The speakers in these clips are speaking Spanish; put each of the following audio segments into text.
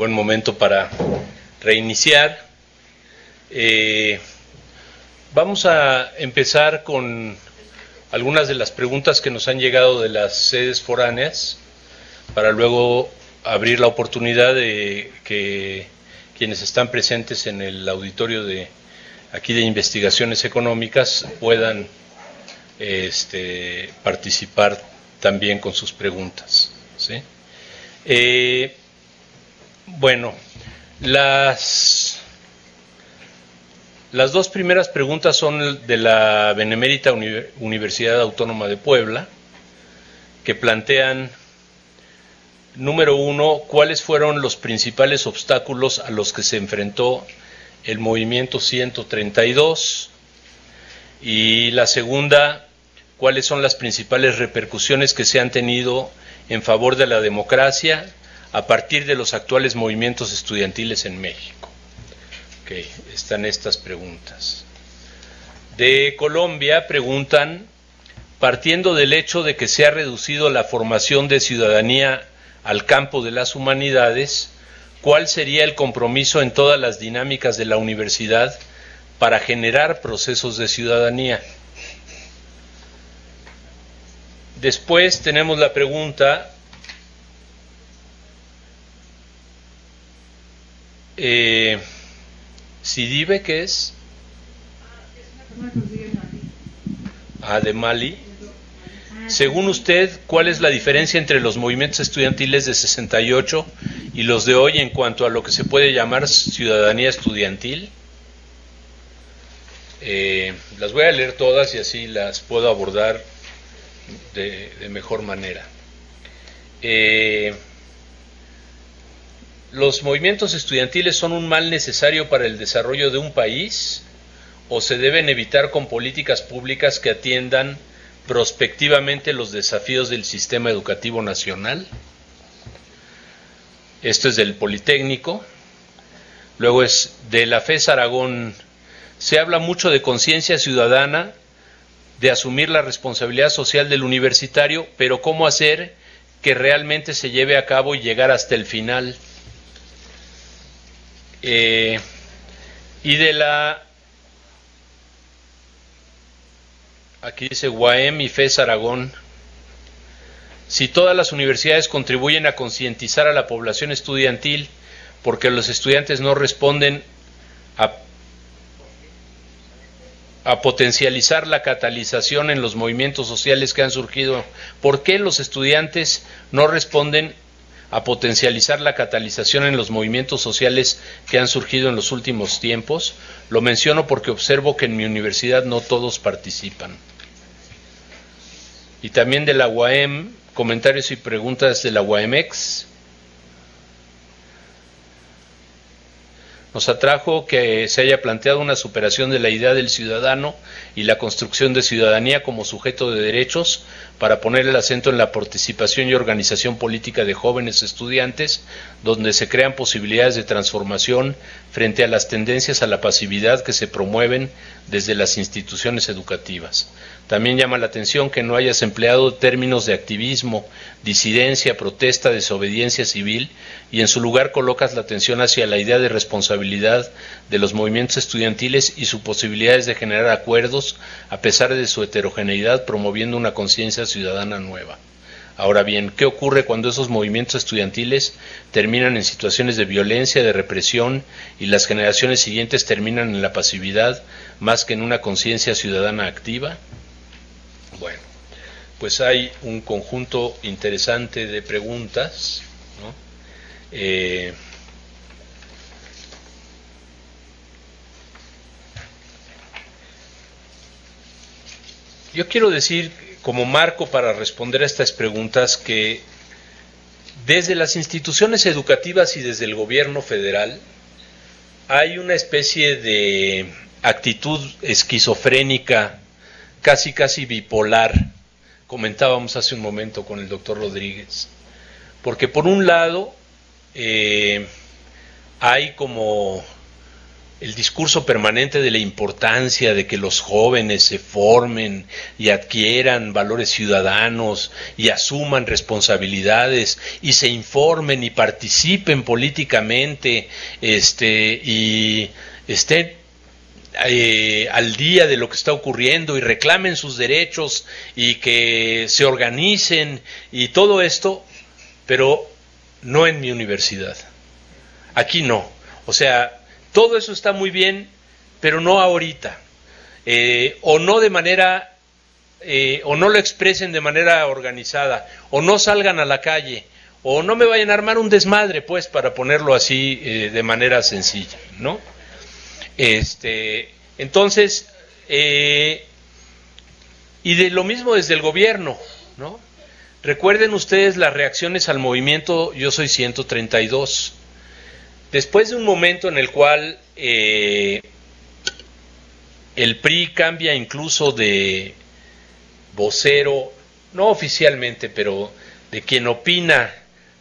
buen momento para reiniciar. Vamos a empezar con algunas de las preguntas que nos han llegado de las sedes foráneas, para luego abrir la oportunidad de que quienes están presentes en el auditorio de aquí de Investigaciones Económicas puedan participar también con sus preguntas, ¿sí? Bueno, las dos primeras preguntas son de la Benemérita Universidad Autónoma de Puebla, que plantean, número uno, ¿cuáles fueron los principales obstáculos a los que se enfrentó el movimiento 132? Y la segunda, ¿cuáles son las principales repercusiones que se han tenido en favor de la democracia a partir de los actuales movimientos estudiantiles en México? Okay, están estas preguntas. De Colombia preguntan, partiendo del hecho de que se ha reducido la formación de ciudadanía al campo de las humanidades, ¿cuál sería el compromiso en todas las dinámicas de la universidad para generar procesos de ciudadanía? Después tenemos la pregunta, ¿Sidibe qué es? De Mali. Según usted, ¿cuál es la diferencia entre los movimientos estudiantiles de 68 y los de hoy en cuanto a lo que se puede llamar ciudadanía estudiantil? Las voy a leer todas y así las puedo abordar de mejor manera. ¿Los movimientos estudiantiles son un mal necesario para el desarrollo de un país o se deben evitar con políticas públicas que atiendan prospectivamente los desafíos del sistema educativo nacional? Esto es del Politécnico. Luego es de la FES Aragón. Se habla mucho de conciencia ciudadana, de asumir la responsabilidad social del universitario, pero ¿cómo hacer que realmente se lleve a cabo y llegar hasta el final? Y de la, aquí dice UAM y FES Aragón, si todas las universidades contribuyen a concientizar a la población estudiantil porque los estudiantes no responden a potencializar la catalización en los movimientos sociales que han surgido, ¿por qué los estudiantes no responden a potencializar la catalización en los movimientos sociales que han surgido en los últimos tiempos? Lo menciono porque observo que en mi universidad no todos participan. Y también de la UAM, comentarios y preguntas de la UAMX. Nos atrajo que se haya planteado una superación de la idea del ciudadano y la construcción de ciudadanía como sujeto de derechos para poner el acento en la participación y organización política de jóvenes estudiantes, donde se crean posibilidades de transformación frente a las tendencias a la pasividad que se promueven desde las instituciones educativas. También llama la atención que no hayas empleado términos de activismo, disidencia, protesta, desobediencia civil, y en su lugar colocas la atención hacia la idea de responsabilidad de los movimientos estudiantiles y sus posibilidades de generar acuerdos a pesar de su heterogeneidad, promoviendo una conciencia ciudadana nueva. Ahora bien, ¿qué ocurre cuando esos movimientos estudiantiles terminan en situaciones de violencia, de represión, y las generaciones siguientes terminan en la pasividad más que en una conciencia ciudadana activa? Bueno, pues hay un conjunto interesante de preguntas, ¿no? Yo quiero decir, como marco para responder a estas preguntas, que desde las instituciones educativas y desde el gobierno federal hay una especie de actitud esquizofrénica, casi bipolar, comentábamos hace un momento con el doctor Rodríguez, porque por un lado hay como el discurso permanente de la importancia de que los jóvenes se formen y adquieran valores ciudadanos y asuman responsabilidades y se informen y participen políticamente, y estén al día de lo que está ocurriendo y reclamen sus derechos y que se organicen y todo esto, pero no en mi universidad. Aquí no. O sea, todo eso está muy bien, pero no ahorita. O no de manera, o no lo expresen de manera organizada, o no salgan a la calle, o no me vayan a armar un desmadre, pues, para ponerlo así de manera sencilla, ¿no? Entonces, y de lo mismo desde el gobierno, ¿no? Recuerden ustedes las reacciones al movimiento Yo Soy 132. Después de un momento en el cual el PRI cambia incluso de vocero, no oficialmente, pero de quien opina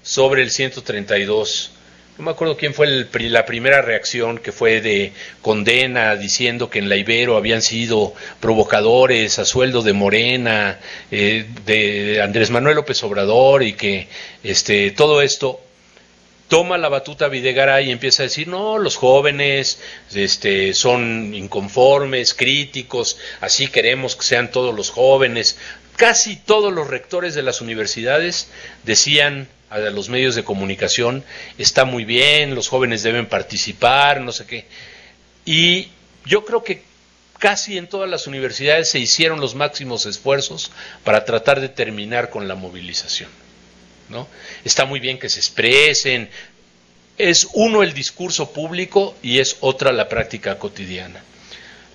sobre el 132. No me acuerdo quién fue la primera reacción, que fue de condena, diciendo que en la Ibero habían sido provocadores a sueldo de Morena, de Andrés Manuel López Obrador, y que todo esto. Toma la batuta Videgaray y empieza a decir, no, los jóvenes son inconformes, críticos, así queremos que sean todos los jóvenes. Casi todos los rectores de las universidades decían a los medios de comunicación, está muy bien, los jóvenes deben participar, no sé qué. Y yo creo que casi en todas las universidades se hicieron los máximos esfuerzos para tratar de terminar con la movilización, ¿no? Está muy bien que se expresen, es uno el discurso público y es otra la práctica cotidiana.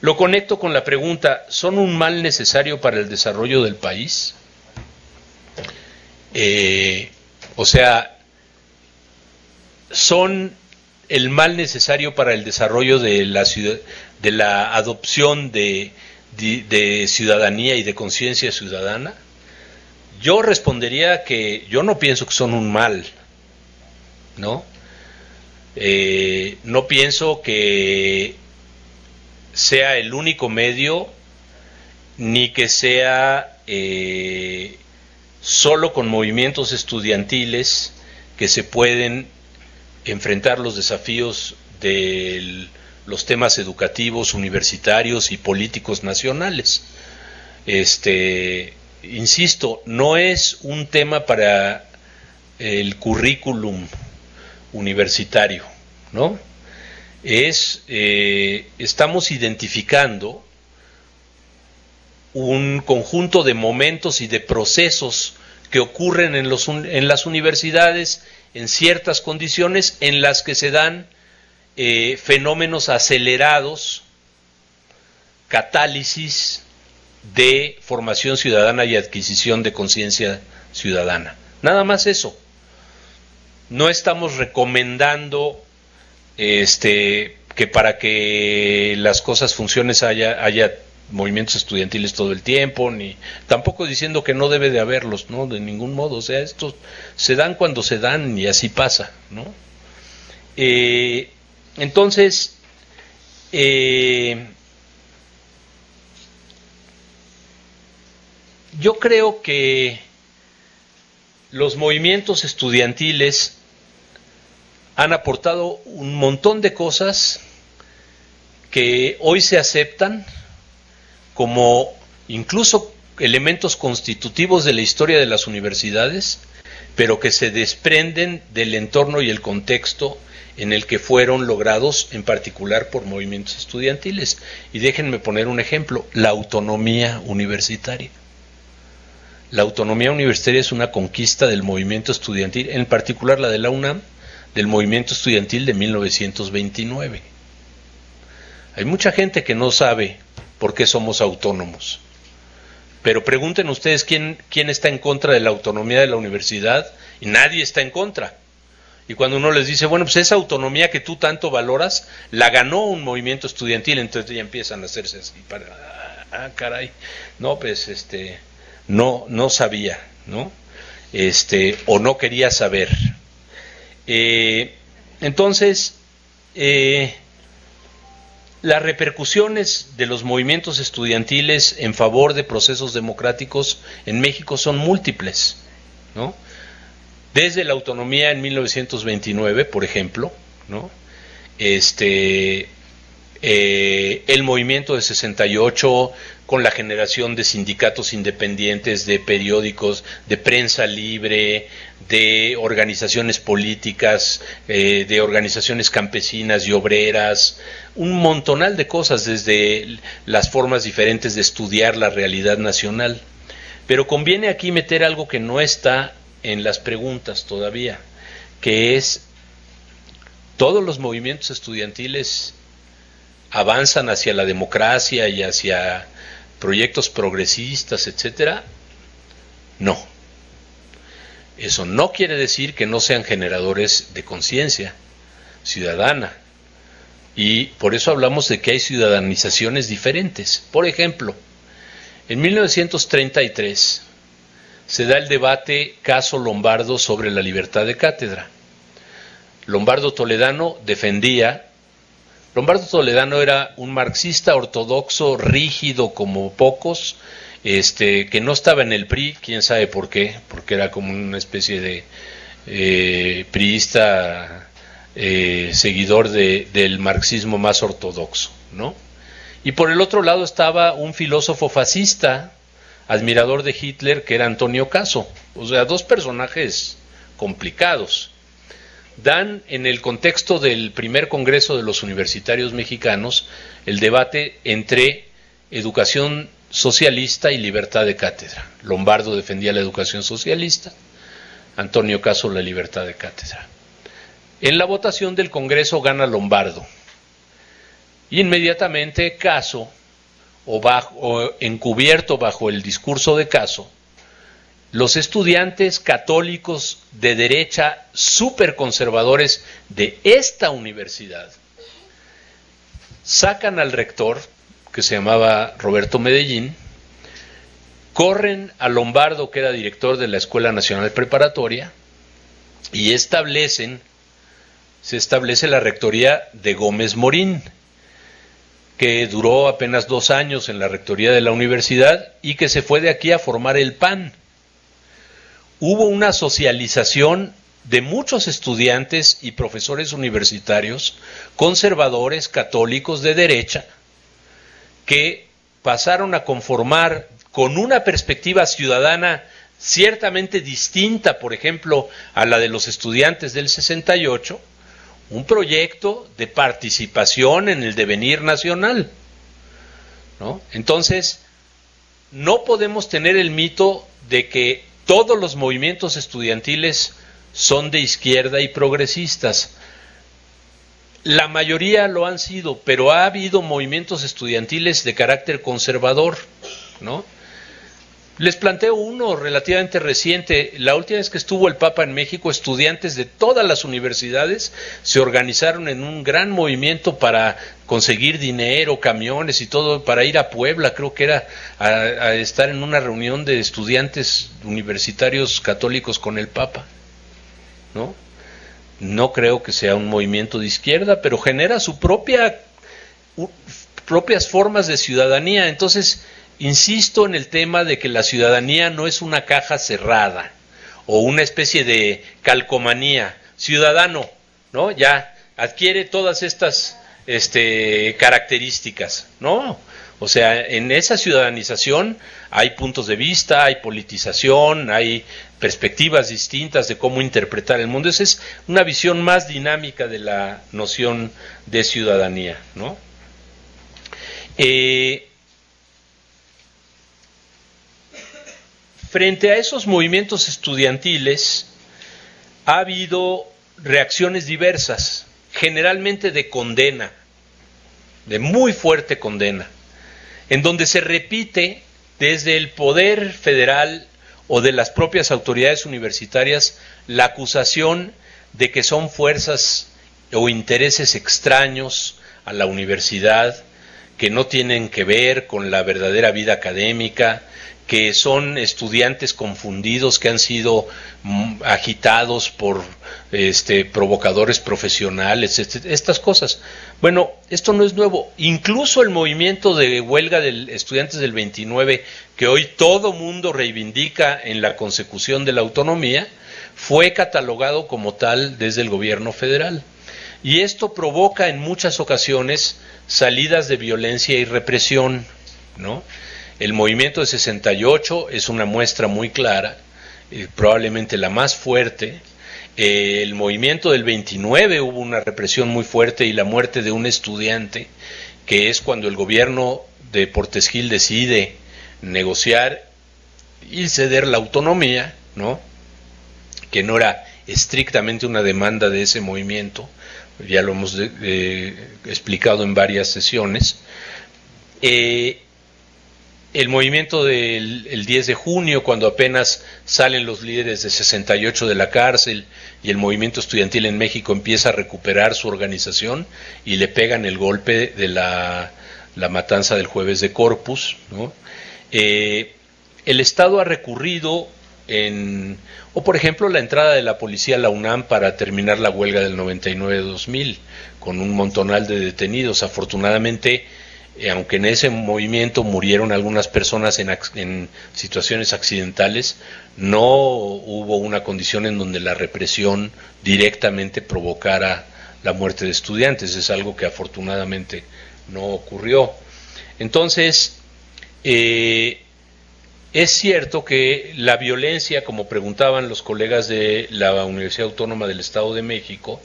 Lo conecto con la pregunta, ¿son un mal necesario para el desarrollo del país? O sea, ¿son el mal necesario para el desarrollo de la ciudad, de la adopción de ciudadanía y de conciencia ciudadana? Yo respondería que yo no pienso que son un mal, ¿no? No pienso que sea el único medio, ni que sea solo con movimientos estudiantiles que se pueden enfrentar los desafíos de los temas educativos, universitarios y políticos nacionales. Insisto, no es un tema para el currículum universitario, ¿no? Estamos identificando un conjunto de momentos y de procesos que ocurren en las universidades en ciertas condiciones en las que se dan fenómenos acelerados, catálisis de formación ciudadana y adquisición de conciencia ciudadana. Nada más eso. No estamos recomendando que para que las cosas funcionen haya movimientos estudiantiles todo el tiempo, ni tampoco diciendo que no debe de haberlos, no, de ningún modo. O sea, estos se dan cuando se dan y así pasa, ¿no? Entonces, yo creo que los movimientos estudiantiles han aportado un montón de cosas que hoy se aceptan como incluso elementos constitutivos de la historia de las universidades, pero que se desprenden del entorno y el contexto en el que fueron logrados, en particular por movimientos estudiantiles. Y déjenme poner un ejemplo, la autonomía universitaria. La autonomía universitaria es una conquista del movimiento estudiantil, en particular la de la UNAM, del movimiento estudiantil de 1929. Hay mucha gente que no sabe por qué somos autónomos, pero pregunten ustedes quién está en contra de la autonomía de la universidad, y nadie está en contra. Y cuando uno les dice, bueno, pues esa autonomía que tú tanto valoras, la ganó un movimiento estudiantil, entonces ya empiezan a hacerse así, caray, no, pues no sabía, ¿no? O no quería saber. Entonces, las repercusiones de los movimientos estudiantiles en favor de procesos democráticos en México son múltiples, ¿no? Desde la autonomía en 1929, por ejemplo, ¿no? El movimiento de 68 con la generación de sindicatos independientes, de periódicos, de prensa libre, de organizaciones políticas, de organizaciones campesinas y obreras, un montonal de cosas, desde las formas diferentes de estudiar la realidad nacional. Pero conviene aquí meter algo que no está en las preguntas todavía, que es: todos los movimientos estudiantiles avanzan hacia la democracia y hacia proyectos progresistas, etcétera. No. Eso no quiere decir que no sean generadores de conciencia ciudadana. Y por eso hablamos de que hay ciudadanizaciones diferentes. Por ejemplo, en 1933 se da el debate caso Lombardo sobre la libertad de cátedra. Lombardo Toledano era un marxista ortodoxo, rígido como pocos, que no estaba en el PRI, quién sabe por qué, porque era como una especie de priista seguidor del marxismo más ortodoxo, ¿no? Y por el otro lado estaba un filósofo fascista, admirador de Hitler, que era Antonio Caso. O sea, dos personajes complicados. Dan, en el contexto del primer Congreso de los Universitarios Mexicanos, el debate entre educación socialista y libertad de cátedra. Lombardo defendía la educación socialista, Antonio Caso la libertad de cátedra. En la votación del Congreso gana Lombardo. Inmediatamente Caso, o encubierto bajo el discurso de Caso, los estudiantes católicos de derecha superconservadores de esta universidad sacan al rector, que se llamaba Roberto Medellín, corren a Lombardo, que era director de la Escuela Nacional Preparatoria, y se establece la rectoría de Gómez Morín, que duró apenas 2 años en la rectoría de la universidad y que se fue de aquí a formar el PAN. Hubo una socialización de muchos estudiantes y profesores universitarios, conservadores, católicos de derecha, que pasaron a conformar con una perspectiva ciudadana ciertamente distinta, por ejemplo, a la de los estudiantes del 68, un proyecto de participación en el devenir nacional, ¿no? Entonces, no podemos tener el mito de que todos los movimientos estudiantiles son de izquierda y progresistas. La mayoría lo han sido, pero ha habido movimientos estudiantiles de carácter conservador, ¿no? Les planteo uno relativamente reciente. La última vez que estuvo el Papa en México, estudiantes de todas las universidades se organizaron en un gran movimiento para conseguir dinero, camiones y todo, para ir a Puebla, creo que era, a estar en una reunión de estudiantes universitarios católicos con el Papa, ¿no? No creo que sea un movimiento de izquierda, pero genera su propias formas de ciudadanía. Entonces, insisto en el tema de que la ciudadanía no es una caja cerrada o una especie de calcomanía. Ciudadano, ¿no? Ya adquiere todas estas características, ¿no? O sea, en esa ciudadanización hay puntos de vista, hay politización, hay perspectivas distintas de cómo interpretar el mundo. Esa es una visión más dinámica de la noción de ciudadanía, ¿no? Frente a esos movimientos estudiantiles ha habido reacciones diversas, generalmente de condena, de muy fuerte condena, en donde se repite desde el poder federal o de las propias autoridades universitarias la acusación de que son fuerzas o intereses extraños a la universidad, que no tienen que ver con la verdadera vida académica, que son estudiantes confundidos, que han sido agitados por provocadores profesionales, estas cosas. Bueno, esto no es nuevo. Incluso el movimiento de huelga de estudiantes del 29, que hoy todo mundo reivindica en la consecución de la autonomía, fue catalogado como tal desde el gobierno federal. Y esto provoca en muchas ocasiones salidas de violencia y represión, ¿no? El movimiento de 68 es una muestra muy clara, probablemente la más fuerte. El movimiento del 29 hubo una represión muy fuerte y la muerte de un estudiante, que es cuando el gobierno de Portes Gil decide negociar y ceder la autonomía, ¿no? Que no era estrictamente una demanda de ese movimiento, ya lo hemos explicado en varias sesiones. El movimiento del 10 de junio, cuando apenas salen los líderes de 68 de la cárcel y el movimiento estudiantil en México empieza a recuperar su organización y le pegan el golpe de la matanza del Jueves de Corpus, ¿no? El Estado ha recurrido o por ejemplo la entrada de la policía a la UNAM para terminar la huelga del 99-2000 con un montonal de detenidos. Afortunadamente, aunque en ese movimiento murieron algunas personas en situaciones accidentales, no hubo una condición en donde la represión directamente provocara la muerte de estudiantes. Es algo que afortunadamente no ocurrió. Entonces, es cierto que la violencia, como preguntaban los colegas de la Universidad Autónoma del Estado de México,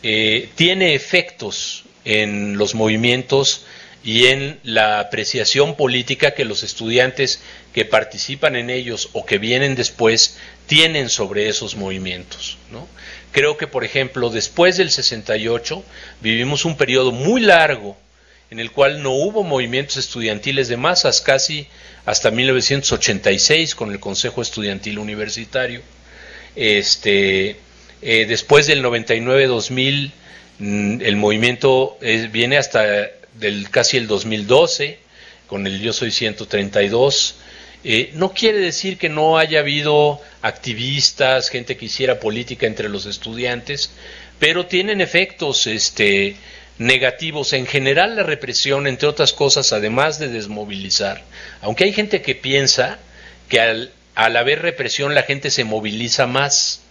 tiene efectos en los movimientos y en la apreciación política que los estudiantes que participan en ellos o que vienen después tienen sobre esos movimientos, ¿no? Creo que, por ejemplo, después del 68 vivimos un periodo muy largo en el cual no hubo movimientos estudiantiles de masas, casi hasta 1986 con el Consejo Estudiantil Universitario. Después del 99-2000 el movimiento viene hasta casi el 2012 con el Yo Soy 132. No quiere decir que no haya habido activistas, gente que hiciera política entre los estudiantes, pero tienen efectos negativos. En general, la represión, entre otras cosas, además de desmovilizar, aunque hay gente que piensa que al haber represión la gente se moviliza más,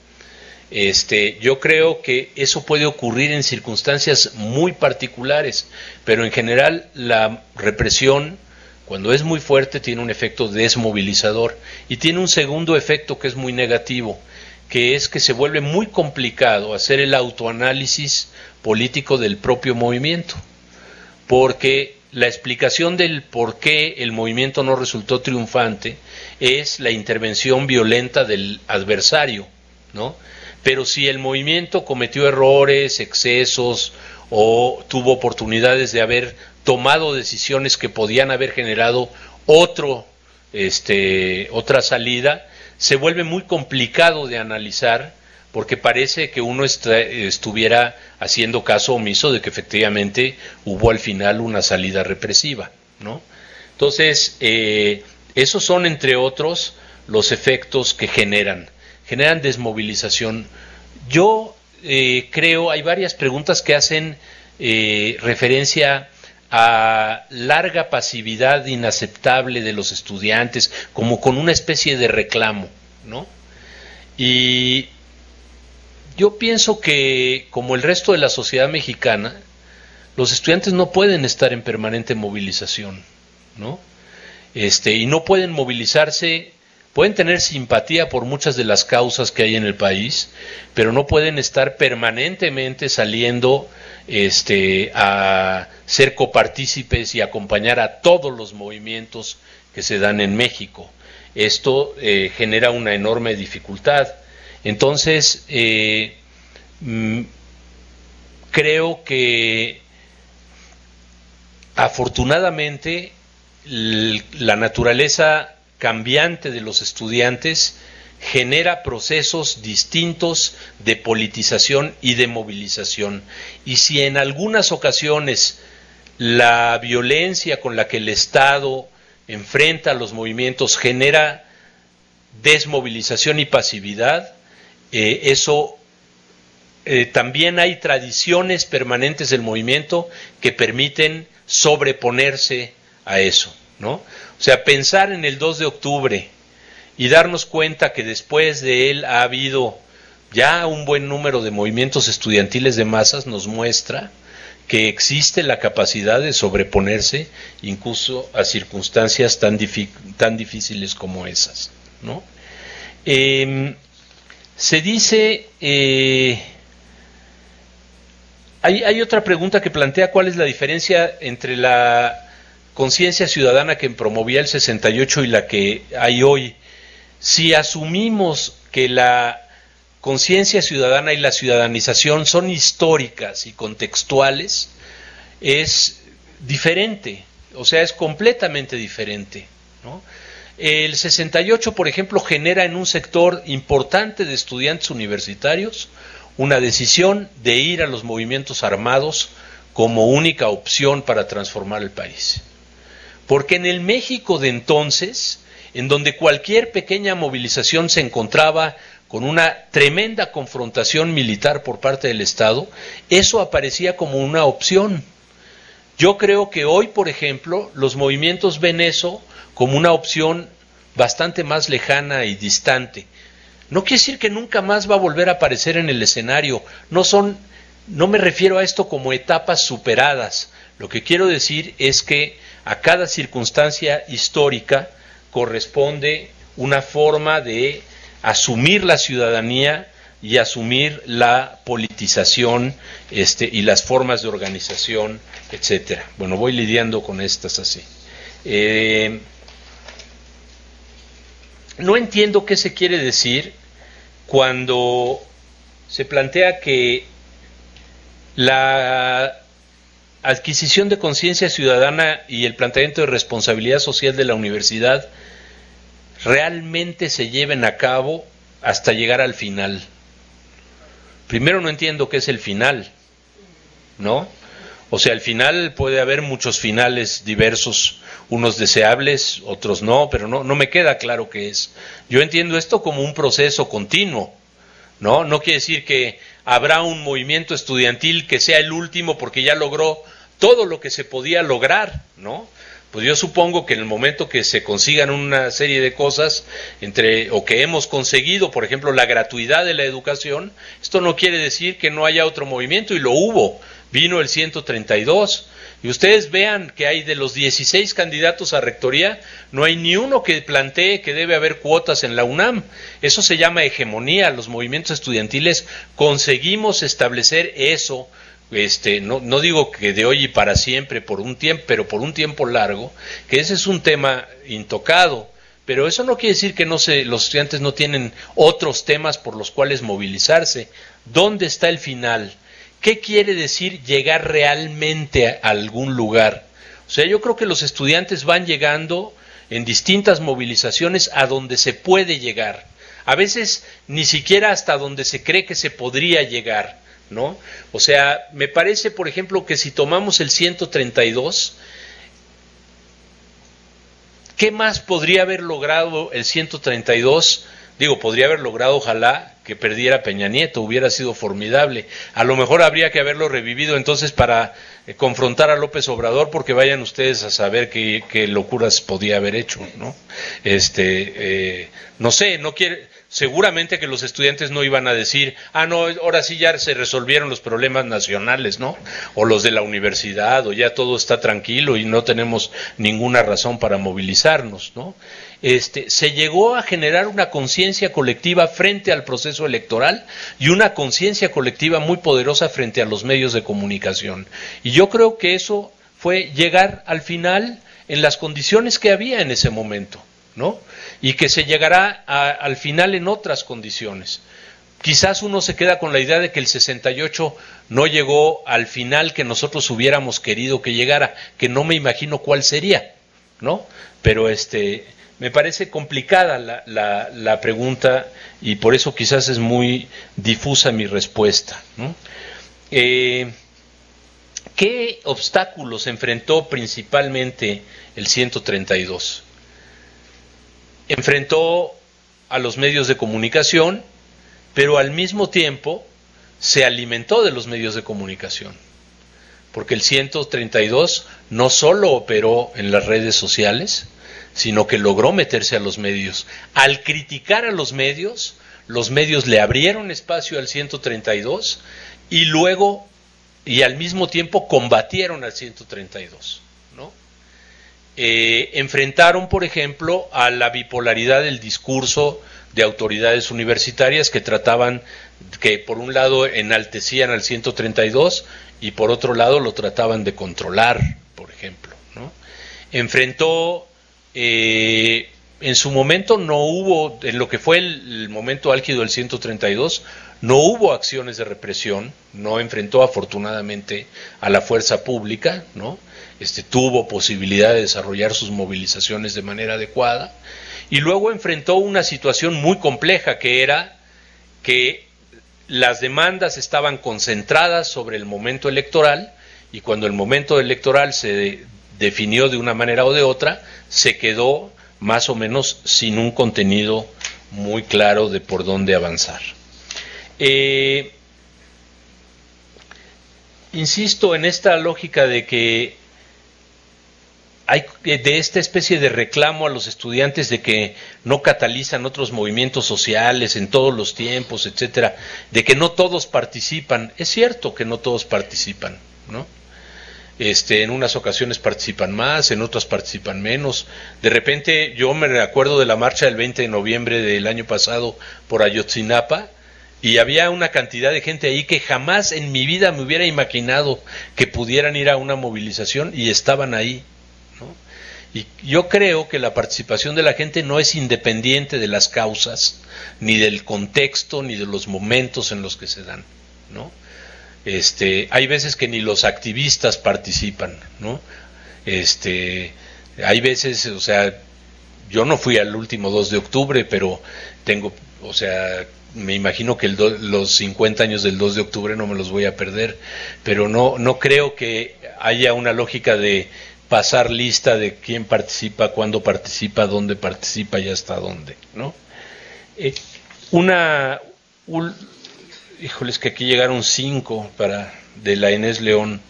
yo creo que eso puede ocurrir en circunstancias muy particulares, pero en general la represión, cuando es muy fuerte, tiene un efecto desmovilizador y tiene un segundo efecto que es muy negativo, que es que se vuelve muy complicado hacer el autoanálisis político del propio movimiento, porque la explicación del por qué el movimiento no resultó triunfante es la intervención violenta del adversario, ¿no? Pero si el movimiento cometió errores, excesos o tuvo oportunidades de haber tomado decisiones que podían haber generado otra salida, se vuelve muy complicado de analizar, porque parece que uno estuviera haciendo caso omiso de que efectivamente hubo al final una salida represiva, ¿no? Entonces, esos son, entre otros, los efectos que generan desmovilización. Yo creo, hay varias preguntas que hacen referencia a larga pasividad inaceptable de los estudiantes, como con una especie de reclamo, ¿no? Y yo pienso que, como el resto de la sociedad mexicana, los estudiantes no pueden estar en permanente movilización, ¿no? Y no pueden movilizarse. Pueden tener simpatía por muchas de las causas que hay en el país, pero no pueden estar permanentemente saliendo a ser copartícipes y acompañar a todos los movimientos que se dan en México. Esto genera una enorme dificultad. Entonces, creo que afortunadamente la naturaleza cambiante de los estudiantes genera procesos distintos de politización y de movilización. Y si en algunas ocasiones la violencia con la que el Estado enfrenta a los movimientos genera desmovilización y pasividad. También hay tradiciones permanentes del movimiento que permiten sobreponerse a eso, ¿no? O sea, pensar en el 2 de octubre y darnos cuenta que después de él ha habido ya un buen número de movimientos estudiantiles de masas nos muestra que existe la capacidad de sobreponerse incluso a circunstancias tan difíciles como esas, ¿no? Se dice, hay otra pregunta que plantea cuál es la diferencia entre la conciencia ciudadana que promovía el 68 y la que hay hoy. Si asumimos que la conciencia ciudadana y la ciudadanización son históricas y contextuales, es diferente, o sea, es completamente diferente, ¿no? El 68, por ejemplo, genera en un sector importante de estudiantes universitarios una decisión de ir a los movimientos armados como única opción para transformar el país. Porque en el México de entonces, en donde cualquier pequeña movilización se encontraba con una tremenda confrontación militar por parte del Estado, eso aparecía como una opción. Yo creo que hoy, por ejemplo, los movimientos ven eso como una opción bastante más lejana y distante. No quiere decir que nunca más va a volver a aparecer en el escenario. No me refiero a esto como etapas superadas. Lo que quiero decir es que a cada circunstancia histórica corresponde una forma de asumir la ciudadanía y asumir la politización y las formas de organización, etcétera. Bueno, voy lidiando con estas así. No entiendo qué se quiere decir cuando se plantea que la adquisición de conciencia ciudadana y el planteamiento de responsabilidad social de la universidad realmente se lleven a cabo hasta llegar al final. Primero, no entiendo qué es el final, ¿no? O sea, al final puede haber muchos finales diversos, unos deseables, otros no, pero no me queda claro qué es. Yo entiendo esto como un proceso continuo, ¿no? No quiere decir que habrá un movimiento estudiantil que sea el último porque ya logró todo lo que se podía lograr, ¿no? Pues yo supongo que en el momento que se consigan una serie de cosas o que hemos conseguido, por ejemplo, la gratuidad de la educación, esto no quiere decir que no haya otro movimiento, y lo hubo. Vino el 132, y ustedes vean que hay de los 16 candidatos a rectoría, no hay ni uno que plantee que debe haber cuotas en la UNAM. Eso se llama hegemonía. Los movimientos estudiantiles conseguimos establecer eso. No digo que de hoy y para siempre, por un tiempo, pero por un tiempo largo, que ese es un tema intocado. Pero eso no quiere decir que los estudiantes no tienen otros temas por los cuales movilizarse. ¿Dónde está el final? ¿Qué quiere decir llegar realmente a algún lugar? O sea, yo creo que los estudiantes van llegando en distintas movilizaciones a donde se puede llegar. A veces ni siquiera hasta donde se cree que se podría llegar, ¿no? O sea, me parece, por ejemplo, que si tomamos el 132, ¿qué más podría haber logrado el 132? Digo, podría haber logrado, ojalá, que perdiera Peña Nieto, hubiera sido formidable. A lo mejor habría que haberlo revivido entonces para confrontar a López Obrador, porque vayan ustedes a saber qué locuras podía haber hecho, ¿no? No sé, seguramente que los estudiantes no iban a decir, no, ahora sí ya se resolvieron los problemas nacionales, ¿no? O los de la universidad, o ya todo está tranquilo y no tenemos ninguna razón para movilizarnos, ¿no? Se llegó a generar una conciencia colectiva frente al proceso electoral y una conciencia colectiva muy poderosa frente a los medios de comunicación. Y yo creo que eso fue llegar al final en las condiciones que había en ese momento, ¿no? Y que se llegará al final en otras condiciones. Quizás uno se queda con la idea de que el 68 no llegó al final que nosotros hubiéramos querido que llegara, que no me imagino cuál sería, ¿no? Pero me parece complicada la pregunta, y por eso quizás es muy difusa mi respuesta, ¿no? ¿Qué obstáculos enfrentó principalmente el 132? Enfrentó a los medios de comunicación, pero al mismo tiempo se alimentó de los medios de comunicación, porque el 132 no solo operó en las redes sociales, sino que logró meterse a los medios. Al criticar a los medios le abrieron espacio al 132 y luego y al mismo tiempo combatieron al 132, ¿no? Enfrentaron, por ejemplo, a la bipolaridad del discurso de autoridades universitarias que trataban, que por un lado enaltecían al 132 y por otro lado lo trataban de controlar, por ejemplo, ¿no? Enfrentó, en su momento no hubo, en lo que fue el momento álgido del 132, no hubo acciones de represión, no enfrentó afortunadamente a la fuerza pública, ¿no? Tuvo posibilidad de desarrollar sus movilizaciones de manera adecuada, y luego enfrentó una situación muy compleja, que era que las demandas estaban concentradas sobre el momento electoral, y cuando el momento electoral se definió de una manera o de otra, se quedó más o menos sin un contenido muy claro de por dónde avanzar. Insisto en esta lógica de que hay de esta especie de reclamo a los estudiantes de que no catalizan otros movimientos sociales en todos los tiempos, etcétera, de que no todos participan. Es cierto que no todos participan, ¿no? En unas ocasiones participan más, en otras participan menos. De repente yo me acuerdo de la marcha del 20 de noviembre del año pasado por Ayotzinapa, y había una cantidad de gente ahí que jamás en mi vida me hubiera imaginado que pudieran ir a una movilización, y estaban ahí, ¿no? Y yo creo que la participación de la gente no es independiente de las causas, ni del contexto, ni de los momentos en los que se dan, ¿no? Hay veces que ni los activistas participan, ¿no? Hay veces, o sea, yo no fui al último 2 de octubre, pero tengo, o sea, me imagino que los 50 años del 2 de octubre no me los voy a perder, pero no creo que haya una lógica de pasar lista de quién participa, cuándo participa, dónde participa y hasta dónde, ¿no? Híjole, es que aquí llegaron 5 de la Inés León.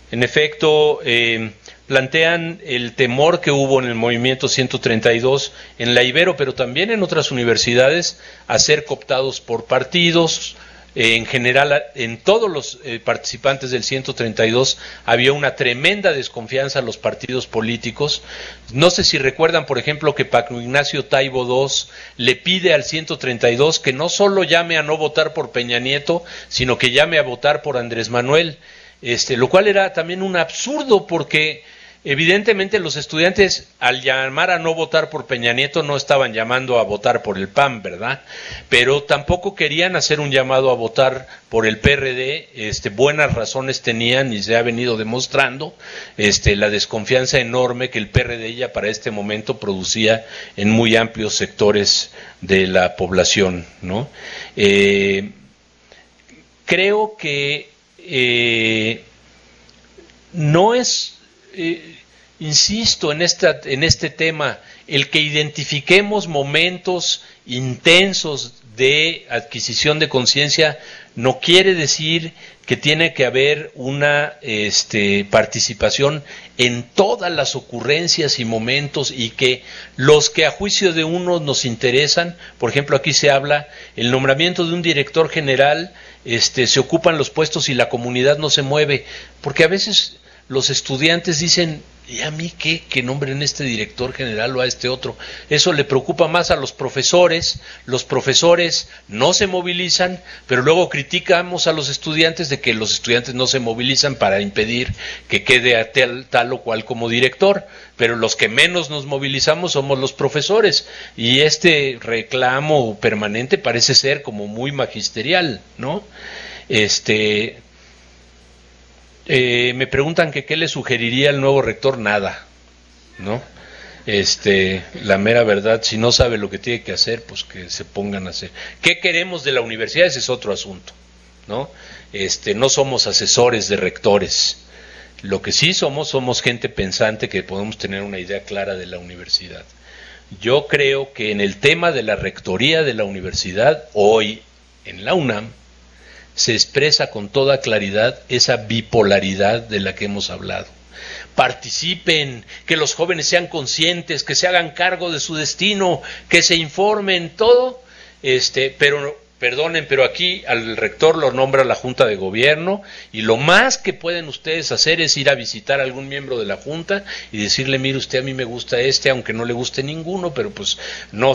En efecto, plantean el temor que hubo en el movimiento 132 en la Ibero, pero también en otras universidades, a ser cooptados por partidos. En general, en todos los participantes del 132 había una tremenda desconfianza a los partidos políticos. No sé si recuerdan, por ejemplo, que Paco Ignacio Taibo II le pide al 132 que no solo llame a no votar por Peña Nieto, sino que llame a votar por Andrés Manuel, lo cual era también un absurdo, porque evidentemente los estudiantes, al llamar a no votar por Peña Nieto, no estaban llamando a votar por el PAN, ¿verdad? Pero tampoco querían hacer un llamado a votar por el PRD. Buenas razones tenían, y se ha venido demostrando la desconfianza enorme que el PRD ya para este momento producía en muy amplios sectores de la población, ¿no? Creo que no es... insisto en este tema, el que identifiquemos momentos intensos de adquisición de conciencia no quiere decir que tiene que haber una participación en todas las ocurrencias y momentos, y que los que a juicio de uno nos interesan, por ejemplo aquí se habla el nombramiento de un director general, se ocupan los puestos y la comunidad no se mueve, porque a veces los estudiantes dicen, ¿y a mí qué? Que nombren este director general o a este otro. Eso le preocupa más a los profesores no se movilizan, pero luego criticamos a los estudiantes de que los estudiantes no se movilizan para impedir que quede a tal o cual como director, pero los que menos nos movilizamos somos los profesores, y este reclamo permanente parece ser como muy magisterial, ¿no? Me preguntan que qué le sugeriría al nuevo rector. Nada, ¿no? La mera verdad, si no sabe lo que tiene que hacer, pues que se pongan a hacer. ¿Qué queremos de la universidad? Ese es otro asunto, ¿no? No somos asesores de rectores. Lo que sí somos gente pensante que podemos tener una idea clara de la universidad. Yo creo que en el tema de la rectoría de la universidad, hoy en la UNAM, se expresa con toda claridad esa bipolaridad de la que hemos hablado. Participen, que los jóvenes sean conscientes, que se hagan cargo de su destino, que se informen, todo, pero perdonen, pero aquí al rector lo nombra la Junta de Gobierno y lo más que pueden ustedes hacer es ir a visitar a algún miembro de la Junta y decirle, mire usted, a mí me gusta aunque no le guste ninguno, pero pues no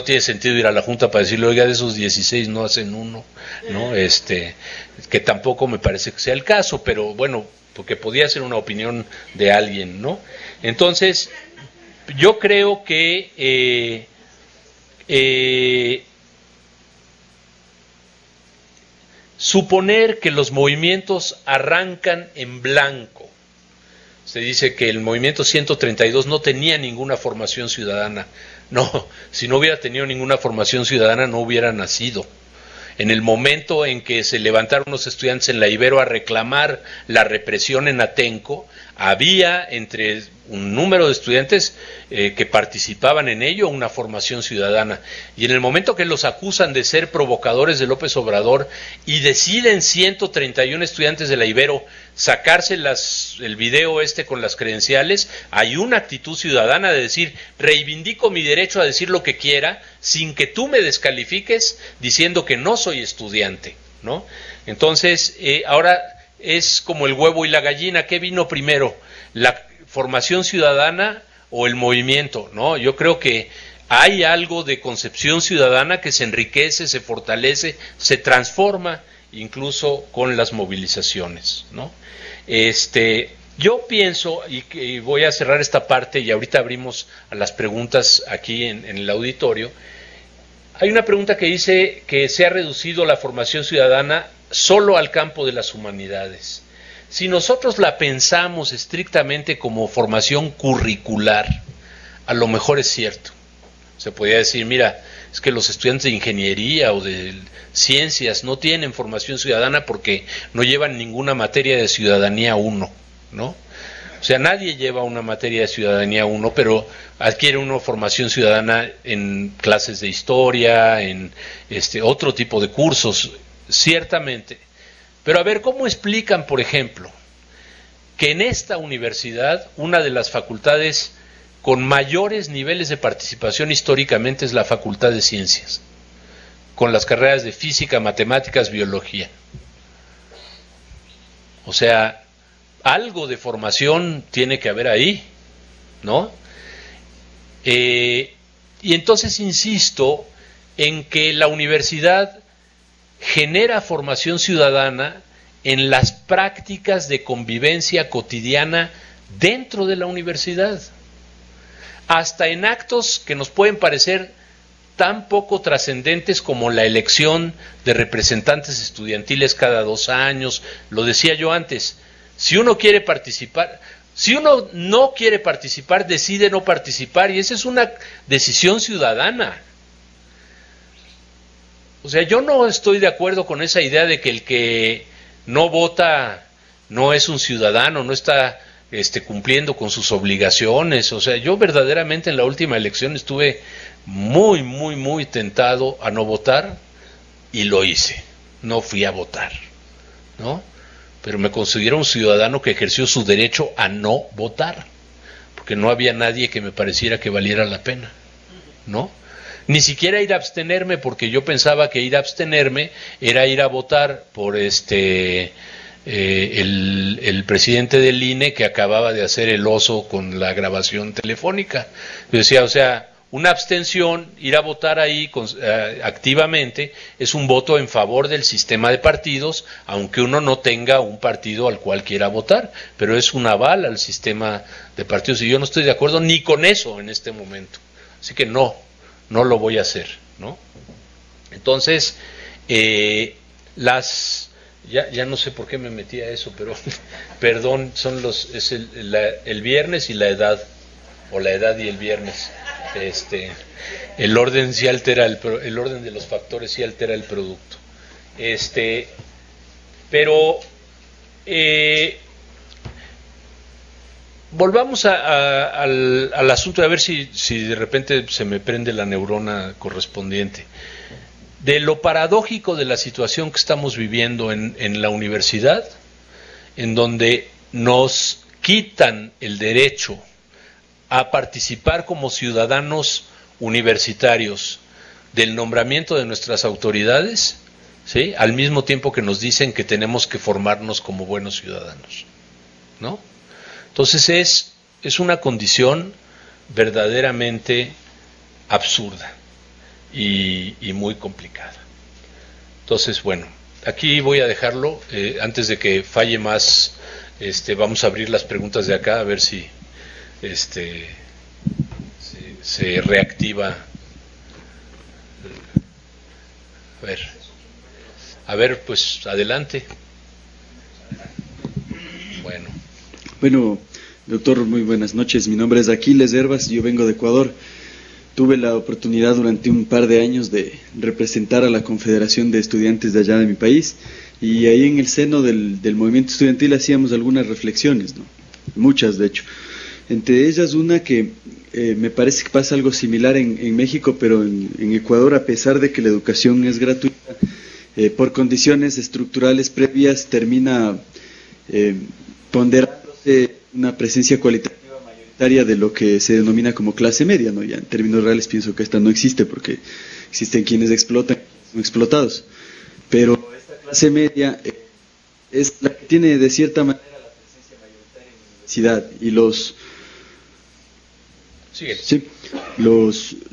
tiene sentido ir a la Junta para decirle, oiga, de esos 16 no hacen uno, ¿no? Que tampoco me parece que sea el caso, pero bueno, porque podía ser una opinión de alguien, ¿no? Entonces, yo creo que suponer que los movimientos arrancan en blanco. Se dice que el movimiento 132 no tenía ninguna formación ciudadana. No, si no hubiera tenido ninguna formación ciudadana no hubiera nacido. En el momento en que se levantaron los estudiantes en la Ibero a reclamar la represión en Atenco, había entre un número de estudiantes que participaban en ello una formación ciudadana. Y en el momento que los acusan de ser provocadores de López Obrador y deciden 131 estudiantes de la Ibero sacarse el video con las credenciales, hay una actitud ciudadana de decir, reivindico mi derecho a decir lo que quiera sin que tú me descalifiques diciendo que no soy estudiante, ¿no? Entonces, ahora es como el huevo y la gallina, ¿qué vino primero? ¿La formación ciudadana o el movimiento? ¿No? Yo creo que hay algo de concepción ciudadana que se enriquece, se fortalece, se transforma incluso con las movilizaciones, ¿no? Yo pienso, y voy a cerrar esta parte y ahorita abrimos a las preguntas aquí en el auditorio. Hay una pregunta que dice que se ha reducido la formación ciudadana solo al campo de las humanidades. Si nosotros la pensamos estrictamente como formación curricular, a lo mejor es cierto. Se podría decir, mira, es que los estudiantes de ingeniería o de ciencias no tienen formación ciudadana porque no llevan ninguna materia de ciudadanía 1, ¿no? O sea, nadie lleva una materia de ciudadanía 1, pero adquiere una formación ciudadana en clases de historia, en otro tipo de cursos, ciertamente. Pero a ver, ¿cómo explican, por ejemplo, que en esta universidad una de las facultades con mayores niveles de participación históricamente es la Facultad de Ciencias, con las carreras de física, matemáticas, biología? O sea, algo de formación tiene que haber ahí, ¿no? Y entonces insisto en que la universidad genera formación ciudadana en las prácticas de convivencia cotidiana dentro de la universidad, hasta en actos que nos pueden parecer tan poco trascendentes como la elección de representantes estudiantiles cada 2 años. Lo decía yo antes, si uno quiere participar, si uno no quiere participar, decide no participar, y esa es una decisión ciudadana. O sea, yo no estoy de acuerdo con esa idea de que el que no vota no es un ciudadano, no está cumpliendo con sus obligaciones. O sea, yo verdaderamente en la última elección estuve muy, muy, muy tentado a no votar y lo hice. No fui a votar, ¿no? Pero me considero un ciudadano que ejerció su derecho a no votar, porque no había nadie que me pareciera que valiera la pena, ¿no? Ni siquiera ir a abstenerme, porque yo pensaba que ir a abstenerme era ir a votar por el presidente del INE que acababa de hacer el oso con la grabación telefónica. Yo decía, o sea, una abstención, ir a votar ahí activamente, es un voto en favor del sistema de partidos, aunque uno no tenga un partido al cual quiera votar, pero es un aval al sistema de partidos, y yo no estoy de acuerdo ni con eso en este momento. Así que no lo voy a hacer, ¿no? Entonces, ya no sé por qué me metí a eso, pero perdón, es el viernes y la edad. o la edad y el viernes. El orden sí altera el orden de los factores sí altera el producto. Pero volvamos al asunto, a ver si de repente se me prende la neurona correspondiente. De lo paradójico de la situación que estamos viviendo en la universidad, en donde nos quitan el derecho a participar como ciudadanos universitarios del nombramiento de nuestras autoridades, ¿sí?, al mismo tiempo que nos dicen que tenemos que formarnos como buenos ciudadanos, ¿no? Entonces es una condición verdaderamente absurda y muy complicada. Entonces, bueno, aquí voy a dejarlo. Antes de que falle más, vamos a abrir las preguntas de acá, a ver si se reactiva. A ver, pues adelante. Bueno, doctor, muy buenas noches. Mi nombre es Aquiles Hervas, yo vengo de Ecuador. Tuve la oportunidad durante un par de años de representar a la Confederación de Estudiantes de allá de mi país, y ahí en el seno del movimiento estudiantil hacíamos algunas reflexiones, ¿no? Muchas, de hecho. Entre ellas una que me parece que pasa algo similar en México, pero en Ecuador, a pesar de que la educación es gratuita, por condiciones estructurales previas termina ponderándose una presencia cualitativa mayoritaria de lo que se denomina como clase media, ¿no? Ya en términos reales pienso que esta no existe, porque existen quienes explotan y quienes son explotados, pero esta clase media es la que tiene de cierta manera la presencia mayoritaria en la universidad, y